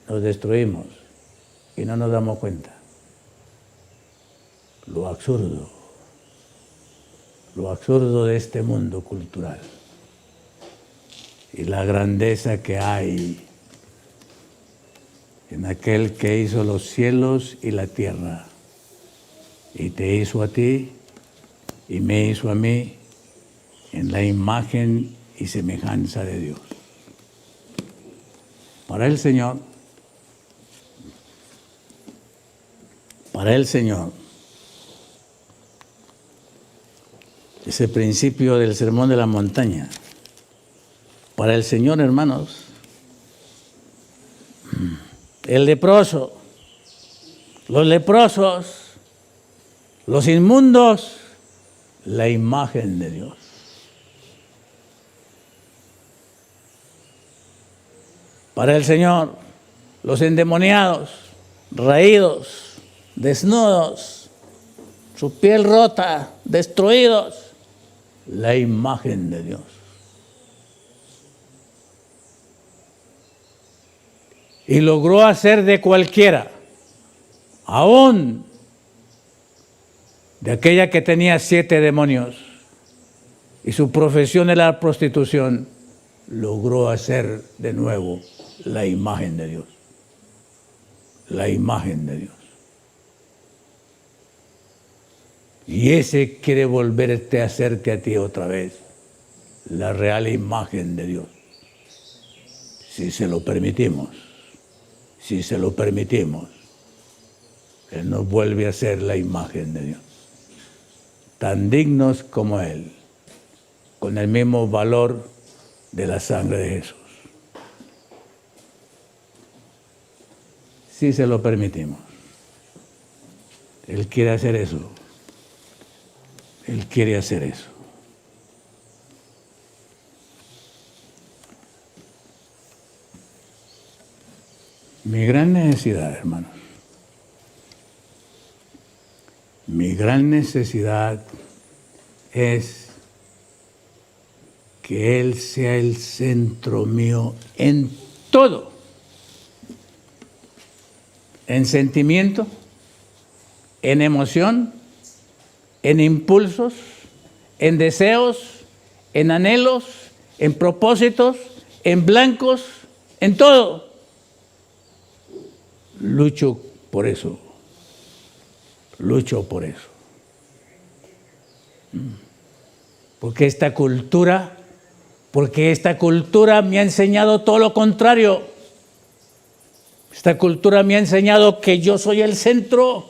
nos destruimos y no nos damos cuenta. Lo absurdo de este mundo cultural y la grandeza que hay en aquel que hizo los cielos y la tierra. Y te hizo a ti y me hizo a mí en la imagen y semejanza de Dios. Para el Señor, ese principio del Sermón de la Montaña, para el Señor, hermanos, el leproso, los leprosos, los inmundos, la imagen de Dios. para el Señor, los endemoniados, raídos, desnudos, su piel rota, destruidos, la imagen de Dios. Y logró hacer de cualquiera, aún de aquella que tenía 7 demonios y su profesión era la prostitución, logró hacer de nuevo la imagen de Dios. La imagen de Dios. Y ese quiere volverte a hacerte a ti otra vez la real imagen de Dios. Si se lo permitimos, si se lo permitimos, Él nos vuelve a ser la imagen de Dios. Tan dignos como Él, con el mismo valor de la sangre de Jesús. Si se lo permitimos. Él quiere hacer eso. Él quiere hacer eso. Mi gran necesidad, hermanos, mi gran necesidad es que Él sea el centro mío en todo. En sentimiento, en emoción, en impulsos, en deseos, en anhelos, en propósitos, en blancos, en todo. Lucho por eso. Lucho por eso. Porque esta cultura me ha enseñado todo lo contrario. Esta cultura me ha enseñado que yo soy el centro,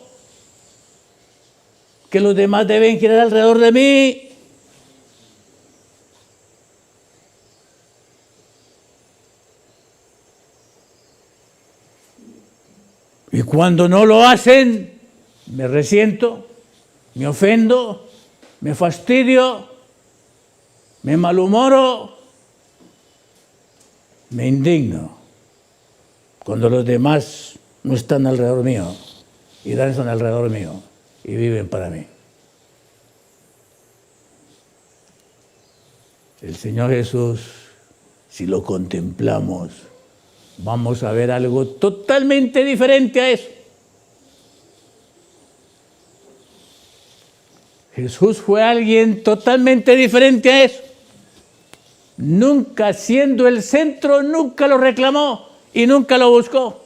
que los demás deben girar alrededor de mí. Y cuando no lo hacen, me resiento, me ofendo, me fastidio, me malhumoro, me indigno. Cuando los demás no están alrededor mío y danzan alrededor mío y viven para mí. El Señor Jesús, si lo contemplamos, vamos a ver algo totalmente diferente a eso. Jesús fue alguien totalmente diferente a eso. Nunca siendo el centro, nunca lo reclamó y nunca lo buscó.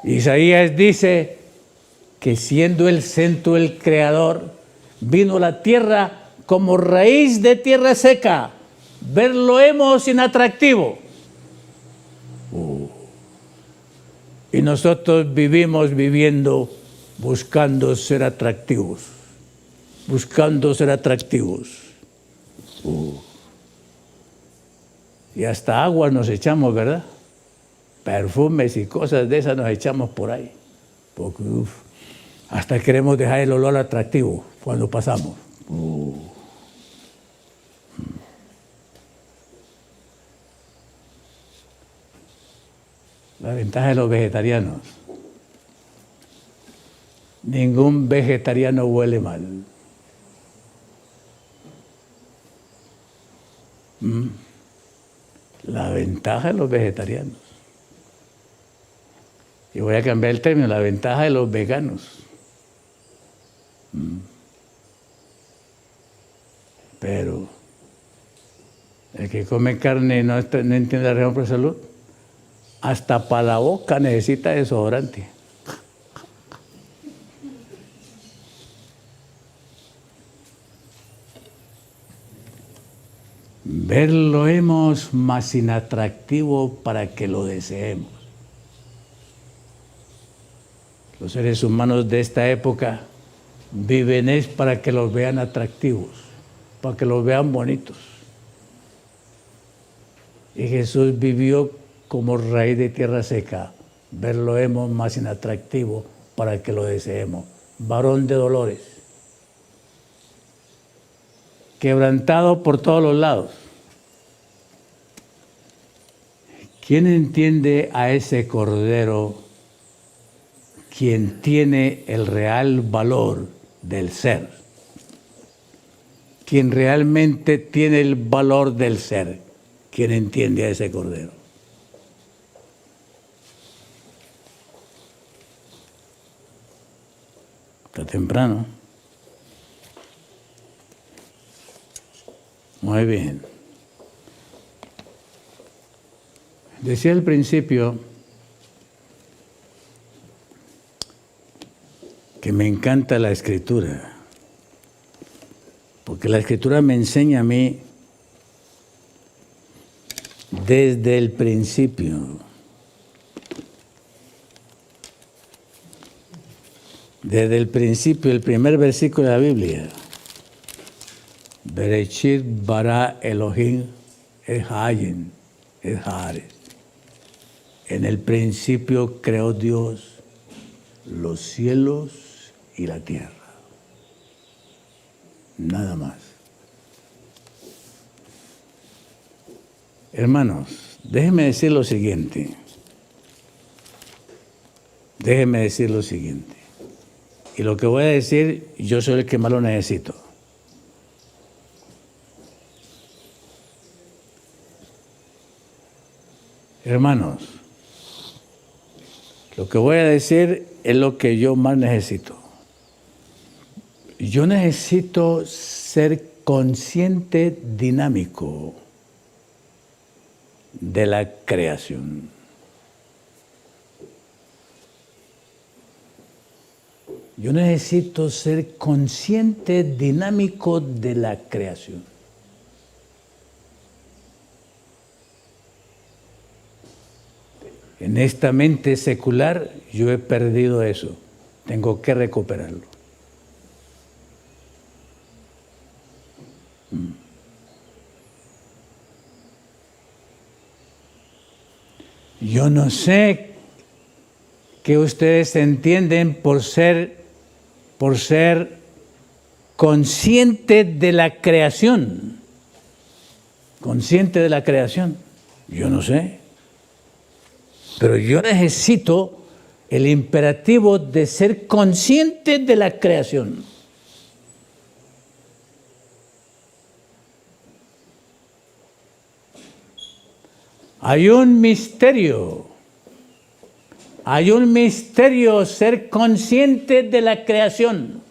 Isaías dice que siendo el centro el creador, vino a la tierra como raíz de tierra seca. Verlo hemos inatractivo. Y nosotros vivimos viviendo buscando ser atractivos. Buscando ser atractivos. Y hasta agua nos echamos, ¿verdad? Perfumes y cosas de esas nos echamos por ahí. Porque hasta queremos dejar el olor atractivo cuando pasamos. La ventaja de los vegetarianos. Ningún vegetariano huele mal. La ventaja de los vegetarianos. Y voy a cambiar el término, la ventaja de los veganos. Pero el que come carne y no entiende la razón por salud, hasta para la boca necesita desodorante. Verlo hemos más inatractivo para que lo deseemos. Los seres humanos de esta época viven es para que los vean atractivos, para que los vean bonitos. Y Jesús vivió como raíz de tierra seca. Verlo hemos más inatractivo para que lo deseemos. Varón de dolores. Quebrantado por todos los lados. ¿Quién entiende a ese Cordero, quien tiene el real valor del ser? Quien realmente tiene el valor del ser. ¿Quién entiende a ese Cordero? Está temprano. Muy bien. Decía al principio que me encanta la Escritura, porque la Escritura me enseña a mí desde el principio. Desde el principio, el primer versículo de la Biblia. Bereshit bara Elohim et Hayen et Haaretz. En el principio creó Dios los cielos y la tierra. Nada más. Hermanos, déjenme decir lo siguiente. Déjenme decir lo siguiente. Y lo que voy a decir, yo soy el que más lo necesito. Hermanos, lo que voy a decir es lo que yo más necesito. Yo necesito ser consciente dinámico de la creación. Yo necesito ser consciente dinámico de la creación. En esta mente secular yo he perdido eso. Tengo que recuperarlo. Yo no sé qué ustedes entienden por ser consciente de la creación. Consciente de la creación. Yo no sé. Pero yo necesito el imperativo de ser consciente de la creación. Hay un misterio ser consciente de la creación.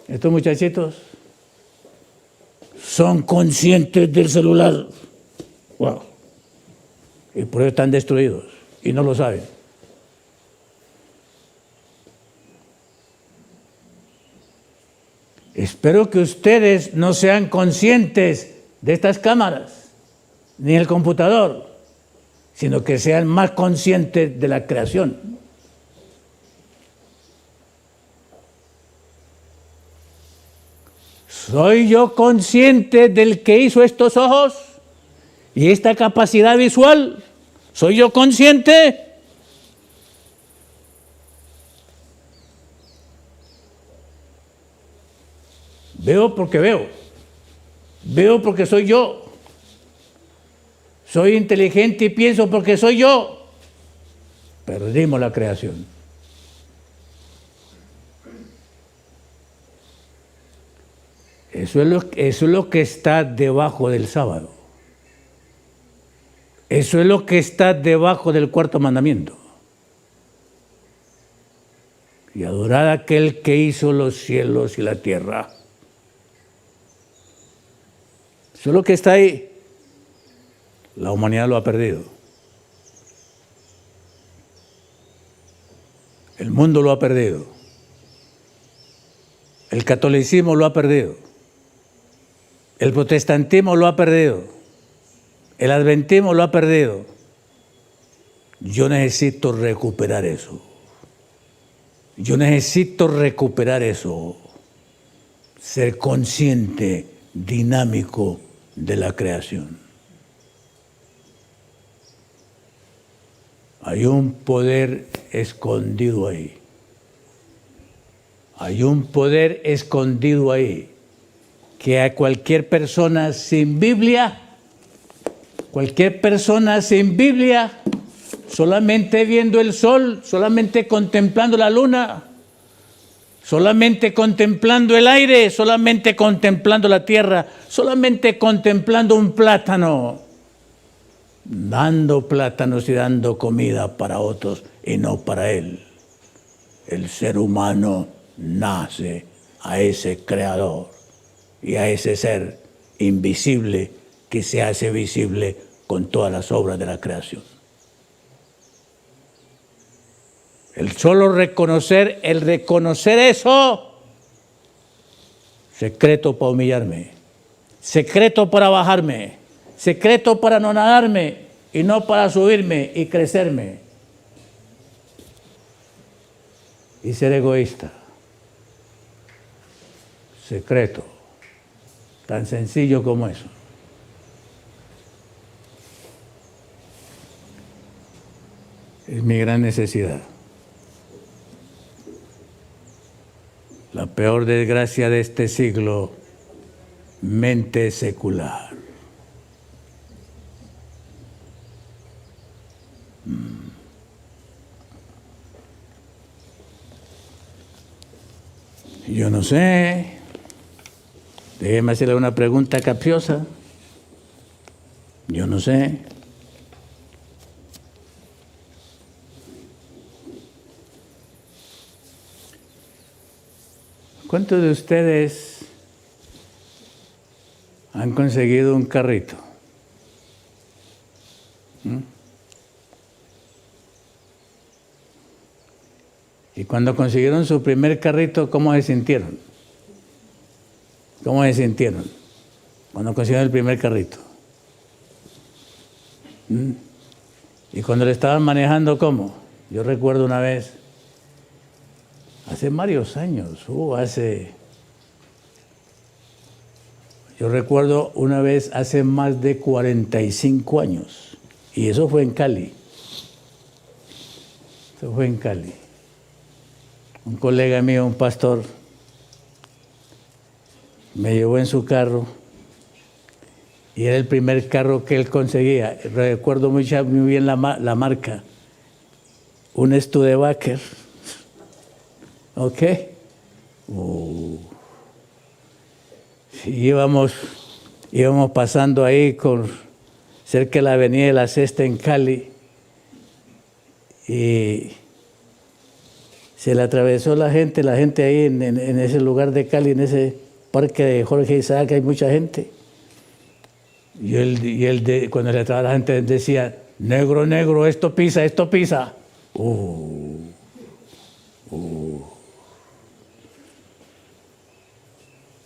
Estos muchachitos son conscientes del celular. Wow. Y por eso están destruidos y no lo saben. Espero que ustedes no sean conscientes de estas cámaras, ni el computador, sino que sean más conscientes de la creación. ¿Soy yo consciente del que hizo estos ojos y esta capacidad visual? ¿Soy yo consciente? Veo porque veo. Veo porque soy yo. Soy inteligente y pienso porque soy yo. Perdimos la creación. Eso es lo que está debajo del sábado. Eso es lo que está debajo del cuarto mandamiento. Y adorad a aquel que hizo los cielos y la tierra. Eso es lo que está ahí. La humanidad lo ha perdido. El mundo lo ha perdido. El catolicismo lo ha perdido. El protestantismo lo ha perdido. El adventismo lo ha perdido. Yo necesito recuperar eso. Yo necesito recuperar eso. Ser consciente, dinámico de la creación. Hay un poder escondido ahí. Hay un poder escondido ahí que a cualquier persona sin Biblia Cualquier persona sin Biblia, solamente viendo el sol, solamente contemplando la luna, solamente contemplando el aire, solamente contemplando la tierra, solamente contemplando un plátano, dando plátanos y dando comida para otros y no para él. El ser humano nace a ese creador y a ese ser invisible que se hace visible con todas las obras de la creación. El reconocer eso, secreto para humillarme, secreto para bajarme, secreto para anonadarme y no para subirme y crecerme y ser egoísta. Secreto, tan sencillo como eso. Es mi gran necesidad. La peor desgracia de este siglo, mente secular. Yo no sé. Déjeme hacerle una pregunta capciosa. Yo no sé. ¿Cuántos de ustedes han conseguido un carrito? Y cuando consiguieron su primer carrito, ¿cómo se sintieron? ¿Cómo se sintieron cuando consiguieron el primer carrito? Y cuando le estaban manejando, ¿cómo? Yo recuerdo una vez, hace varios años, yo recuerdo una vez hace más de 45 años, y eso fue en Cali. Eso fue en Cali. Un colega mío, un pastor, me llevó en su carro y era el primer carro que él conseguía. Recuerdo muy bien la marca, un Studebaker. ¿Ok? Íbamos pasando ahí cerca de la avenida de la Cesta en Cali y se le atravesó la gente ahí en ese lugar de Cali, en ese parque de Jorge Isaac, hay mucha gente. Y él cuando le atravesaba la gente decía, negro, negro, esto pisa, esto pisa.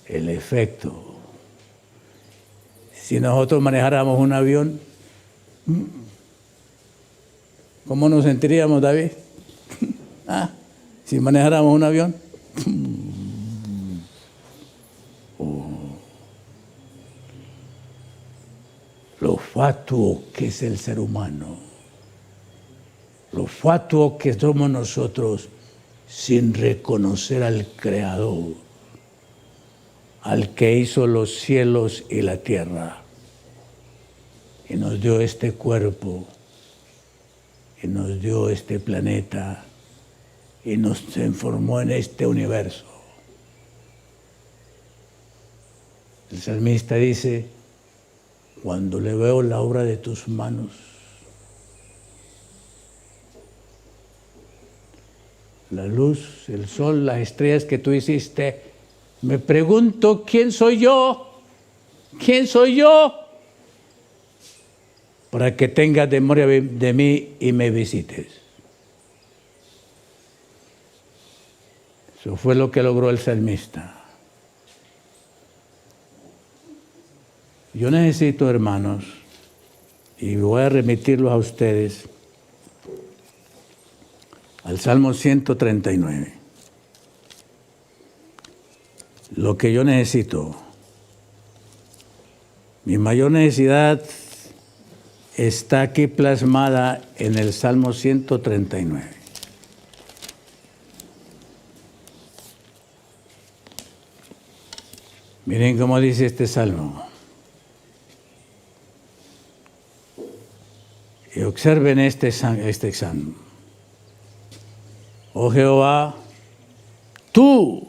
El efecto. Si nosotros manejáramos un avión, ¿cómo nos sentiríamos, David? Si manejáramos un avión. Lo fatuo que es el ser humano, lo fatuo que somos nosotros sin reconocer al Creador, al que hizo los cielos y la tierra, y nos dio este cuerpo, y nos dio este planeta, y nos formó en este universo. El salmista dice, cuando le veo la obra de tus manos, la luz, el sol, las estrellas que tú hiciste, me pregunto, ¿quién soy yo? ¿Quién soy yo? Para que tengas memoria de mí y me visites. Eso fue lo que logró el salmista. Yo necesito, hermanos, y voy a remitirlos a ustedes al Salmo 139. Lo que yo necesito, mi mayor necesidad está aquí plasmada en el Salmo 139. Miren cómo dice este salmo. Observen este examen. Oh Jehová, tú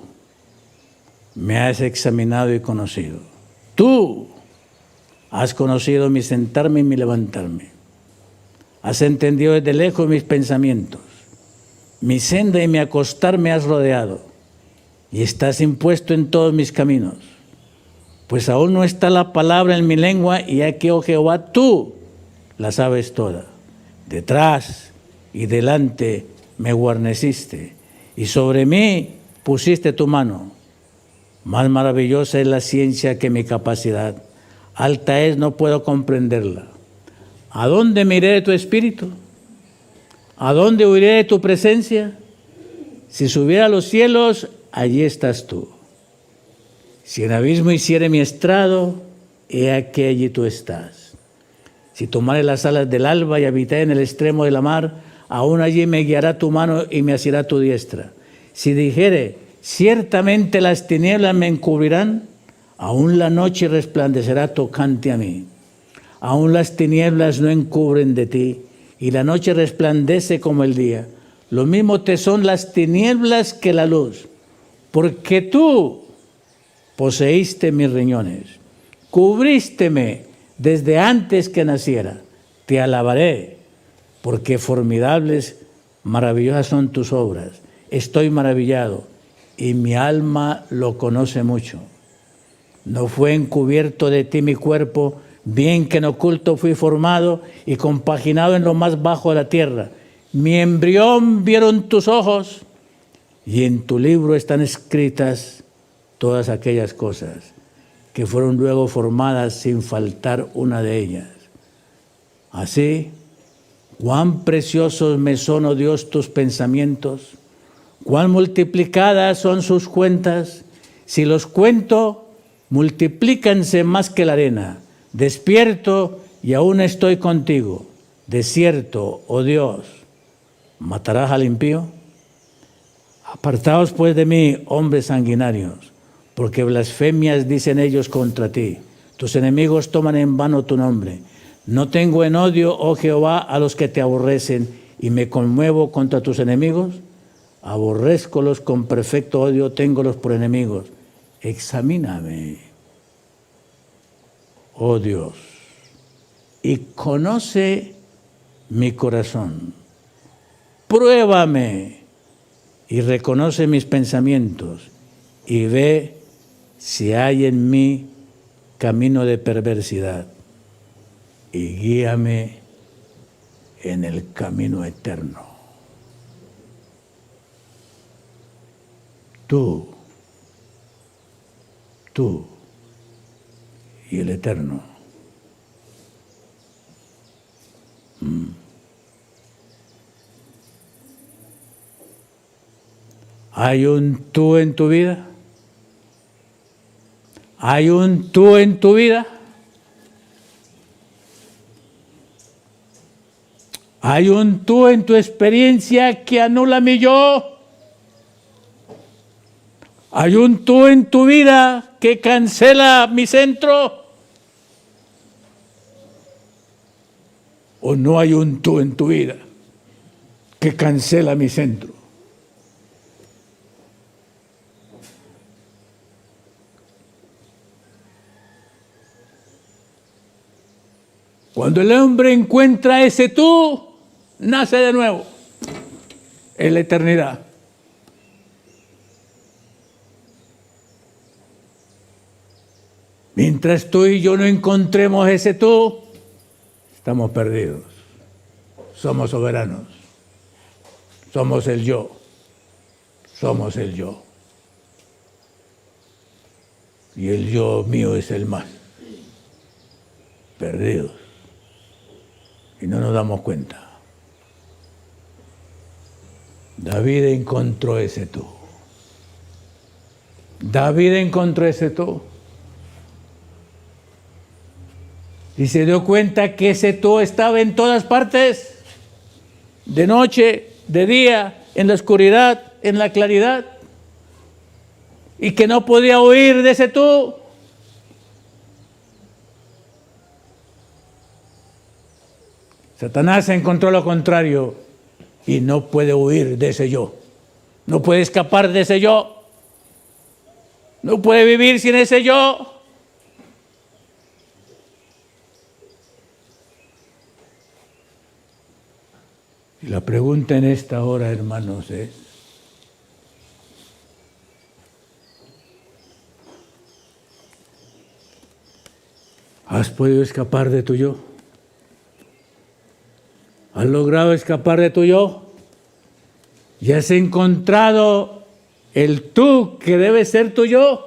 me has examinado y conocido. Tú has conocido mi sentarme y mi levantarme. Has entendido desde lejos mis pensamientos. Mi senda y mi acostar me has rodeado. Y estás impuesto en todos mis caminos. Pues aún no está la palabra en mi lengua, y aquí, oh Jehová, tú la sabes toda. Detrás y delante me guarneciste, y sobre mí pusiste tu mano. Más maravillosa es la ciencia que mi capacidad. Alta es, no puedo comprenderla. ¿A dónde me iré de tu espíritu? ¿A dónde huiré de tu presencia? Si subiera a los cielos, allí estás tú. Si en abismo hiciere mi estrado, he aquí allí tú estás. Si tomare las alas del alba y habitare en el extremo de la mar, aún allí me guiará tu mano y me asirá tu diestra. Si dijere, ciertamente las tinieblas me encubrirán, aún la noche resplandecerá tocante a mí. Aún las tinieblas no encubren de ti, y la noche resplandece como el día. Lo mismo te son las tinieblas que la luz, porque tú poseíste mis riñones, cubrísteme desde antes que naciera. Te alabaré, porque formidables, maravillosas son tus obras. Estoy maravillado, y mi alma lo conoce mucho. No fue encubierto de ti mi cuerpo, bien que en oculto fui formado y compaginado en lo más bajo de la tierra. Mi embrión vieron tus ojos, y en tu libro están escritas todas aquellas cosas que fueron luego formadas sin faltar una de ellas. Así, cuán preciosos me son, oh Dios, tus pensamientos, cuán multiplicadas son sus cuentas. Si los cuento, multiplícanse más que la arena. Despierto y aún estoy contigo. Desierto, oh Dios, ¿matarás al impío? Apartaos pues de mí, hombres sanguinarios, porque blasfemias dicen ellos contra ti. Tus enemigos toman en vano tu nombre. No tengo en odio, oh Jehová, a los que te aborrecen, y me conmuevo contra tus enemigos. Aborrézcolos con perfecto odio, téngolos por enemigos. Examíname, oh Dios, y conoce mi corazón. Pruébame y reconoce mis pensamientos, y ve si hay en mí camino de perversidad, y guíame en el camino eterno. Tú y el Eterno. ¿Hay un tú en tu vida? ¿Hay un tú en tu vida? ¿Hay un tú en tu experiencia que anula mi yo? ¿Hay un tú en tu vida que cancela mi centro? ¿O no hay un tú en tu vida que cancela mi centro? Cuando el hombre encuentra ese tú, nace de nuevo en la eternidad. Mientras tú y yo no encontremos ese tú, estamos perdidos. Somos soberanos. Somos el yo. Somos el yo. Y el yo mío es el mal. Perdidos. Y no nos damos cuenta. David encontró ese tú. David encontró ese tú. Y se dio cuenta que ese tú estaba en todas partes. De noche, de día, en la oscuridad, en la claridad. Y que no podía huir de ese tú. Satanás encontró lo contrario y no puede huir de ese yo. No puede escapar de ese yo. No puede vivir sin ese yo. Y la pregunta en esta hora, hermanos, es: ¿has podido escapar de tu yo? ¿Has logrado escapar de tu yo? ¿Y has encontrado el tú que debe ser tu yo?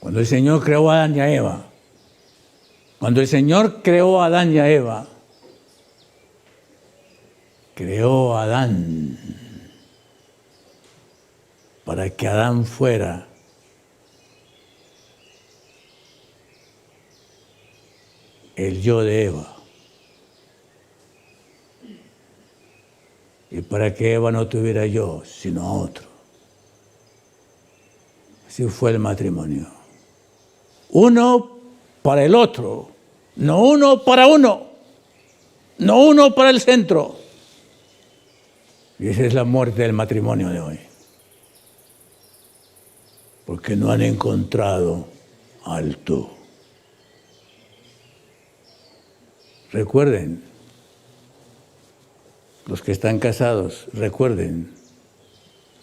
Cuando el Señor creó a Adán y a Eva, creó a Adán para que Adán fuera el yo de Eva y para que Eva no tuviera yo, sino a otro. Así fue el matrimonio. Uno para el otro, no uno para uno, no uno para el centro. Y esa es la muerte del matrimonio de hoy. Porque no han encontrado al tú. Recuerden, los que están casados, recuerden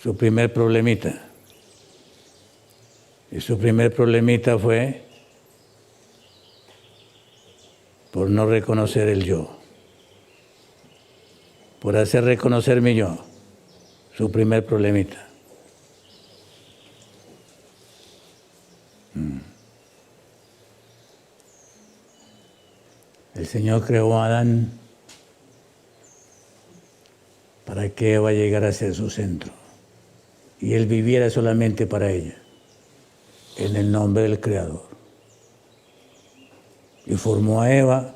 su primer problemita. Y su primer problemita fue por no reconocer el yo, por hacer reconocer mi yo, su primer problemita. El Señor creó a Adán para que Eva llegara a ser su centro y él viviera solamente para ella, en el nombre del Creador. Y formó a Eva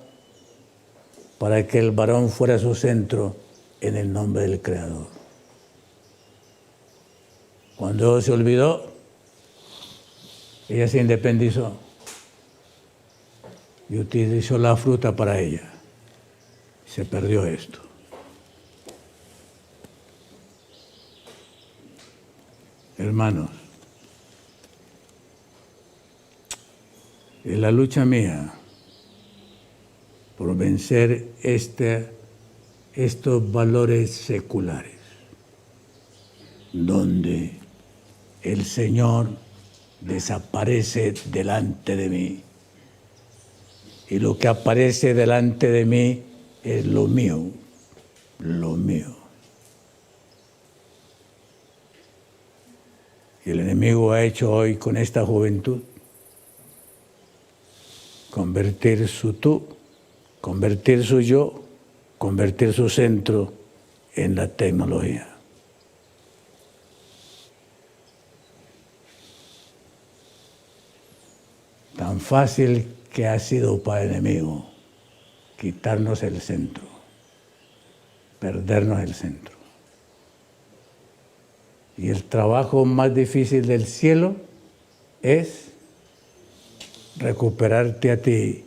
para que el varón fuera su centro en el nombre del Creador. Cuando se olvidó, ella se independizó y utilizó la fruta para ella. Se perdió esto. Hermanos, en la lucha mía por vencer estos valores seculares, donde el Señor desaparece delante de mí y lo que aparece delante de mí es lo mío, lo mío. Y el enemigo ha hecho hoy con esta juventud convertir su tú, convertir su yo, convertir su centro en la tecnología. Tan fácil que ha sido para el enemigo quitarnos el centro, perdernos el centro. Y el trabajo más difícil del cielo es recuperarte a ti,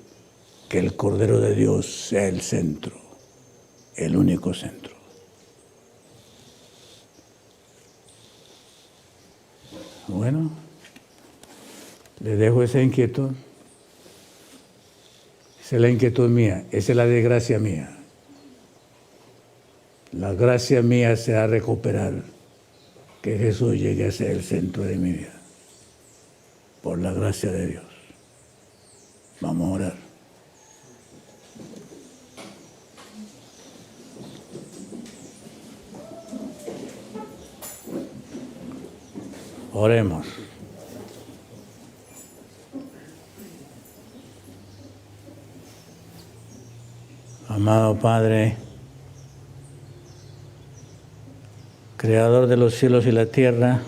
que el Cordero de Dios sea el centro, el único centro. Bueno, le dejo esa inquietud. Esa es la inquietud mía, esa es la desgracia mía. La gracia mía será recuperar que Jesús llegue a ser el centro de mi vida, por la gracia de Dios. Vamos a orar. Oremos. Amado Padre, Creador de los cielos y la tierra,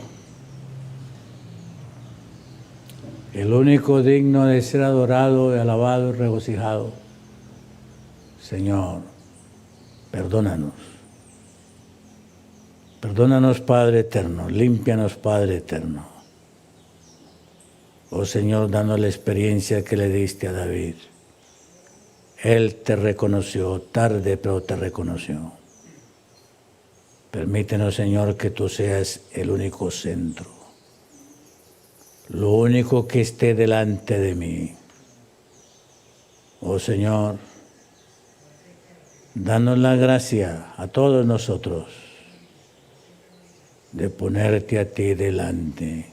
el único digno de ser adorado, y alabado y regocijado, Señor, perdónanos. Perdónanos, Padre eterno, límpianos, Padre eterno. Oh Señor, danos la experiencia que le diste a David. Él te reconoció, tarde pero te reconoció. Permítenos, Señor, que tú seas el único centro, lo único que esté delante de mí. Oh Señor, danos la gracia a todos nosotros de ponerte a ti delante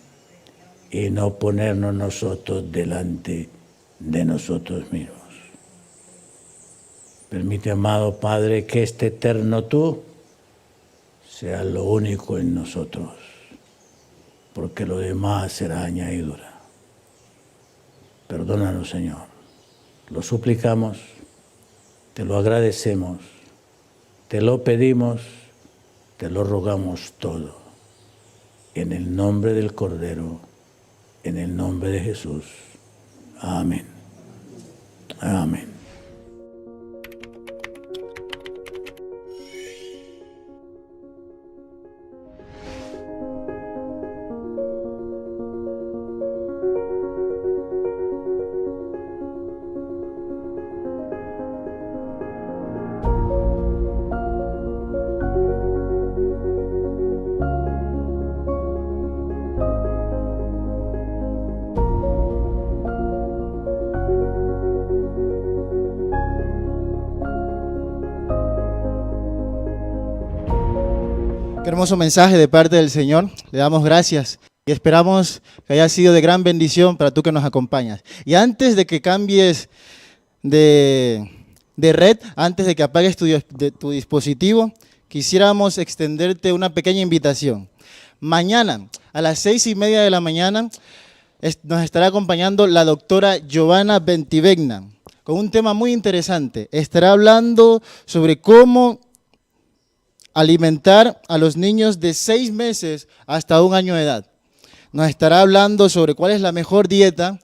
y no ponernos nosotros delante de nosotros mismos. Permite, amado Padre, que este eterno tú sea lo único en nosotros, porque lo demás será añadidura. Perdónanos, Señor. Lo suplicamos, te lo agradecemos, te lo pedimos, te lo rogamos todo. En el nombre del Cordero, en el nombre de Jesús. Amén. Amén. Qué hermoso mensaje de parte del Señor. Le damos gracias y esperamos que haya sido de gran bendición para tú que nos acompañas. Y antes de que cambies de red, antes de que apagues tu dispositivo, quisiéramos extenderte una pequeña invitación. Mañana a las 6:30 de la mañana nos estará acompañando la doctora Giovanna Bentivegna con un tema muy interesante. Estará hablando sobre cómo alimentar a los niños de 6 meses hasta 1 año de edad. Nos estará hablando sobre cuál es la mejor dieta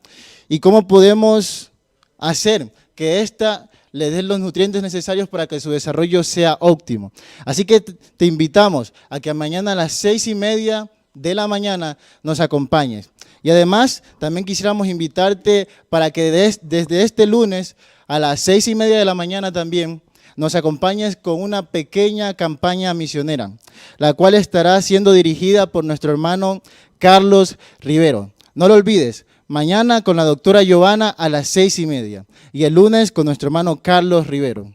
y cómo podemos hacer que ésta le dé los nutrientes necesarios para que su desarrollo sea óptimo. Así que te invitamos a que mañana a las 6:30 de la mañana nos acompañes. Y además también quisiéramos invitarte para que desde este lunes a las 6:30 de la mañana también nos acompañes con una pequeña campaña misionera, la cual estará siendo dirigida por nuestro hermano Carlos Rivero. No lo olvides, mañana con la doctora Giovanna a las 6:30 y el lunes con nuestro hermano Carlos Rivero.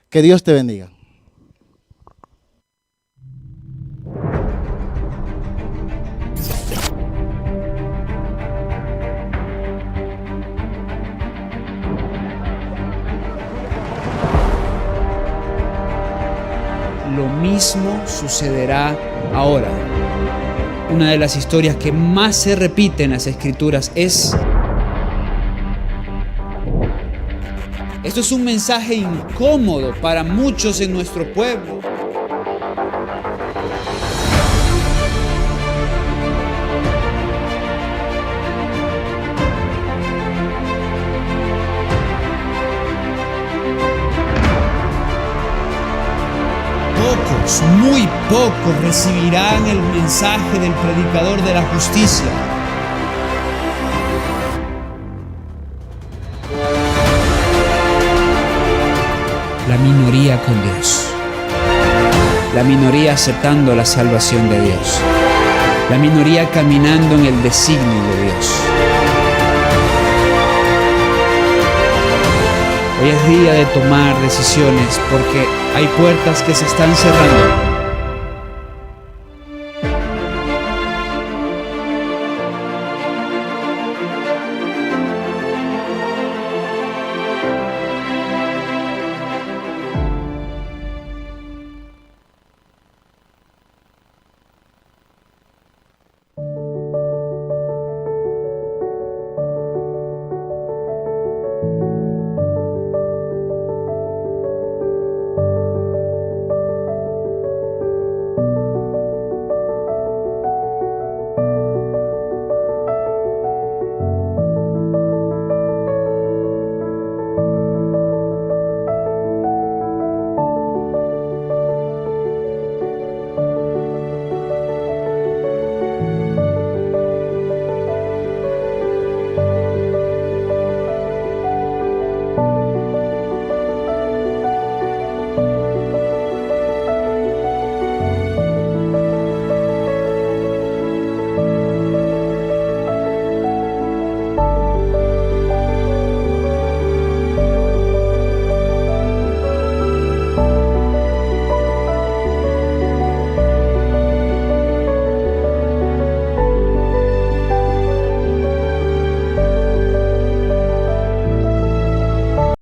Que Dios te bendiga. Lo mismo sucederá ahora. Una de las historias que más se repite en las Escrituras es: esto es un mensaje incómodo para muchos en nuestro pueblo. Pocos, muy pocos recibirán el mensaje del predicador de la justicia. La minoría con Dios. La minoría aceptando la salvación de Dios. La minoría caminando en el designio de Dios. Hoy es día de tomar decisiones porque hay puertas que se están cerrando.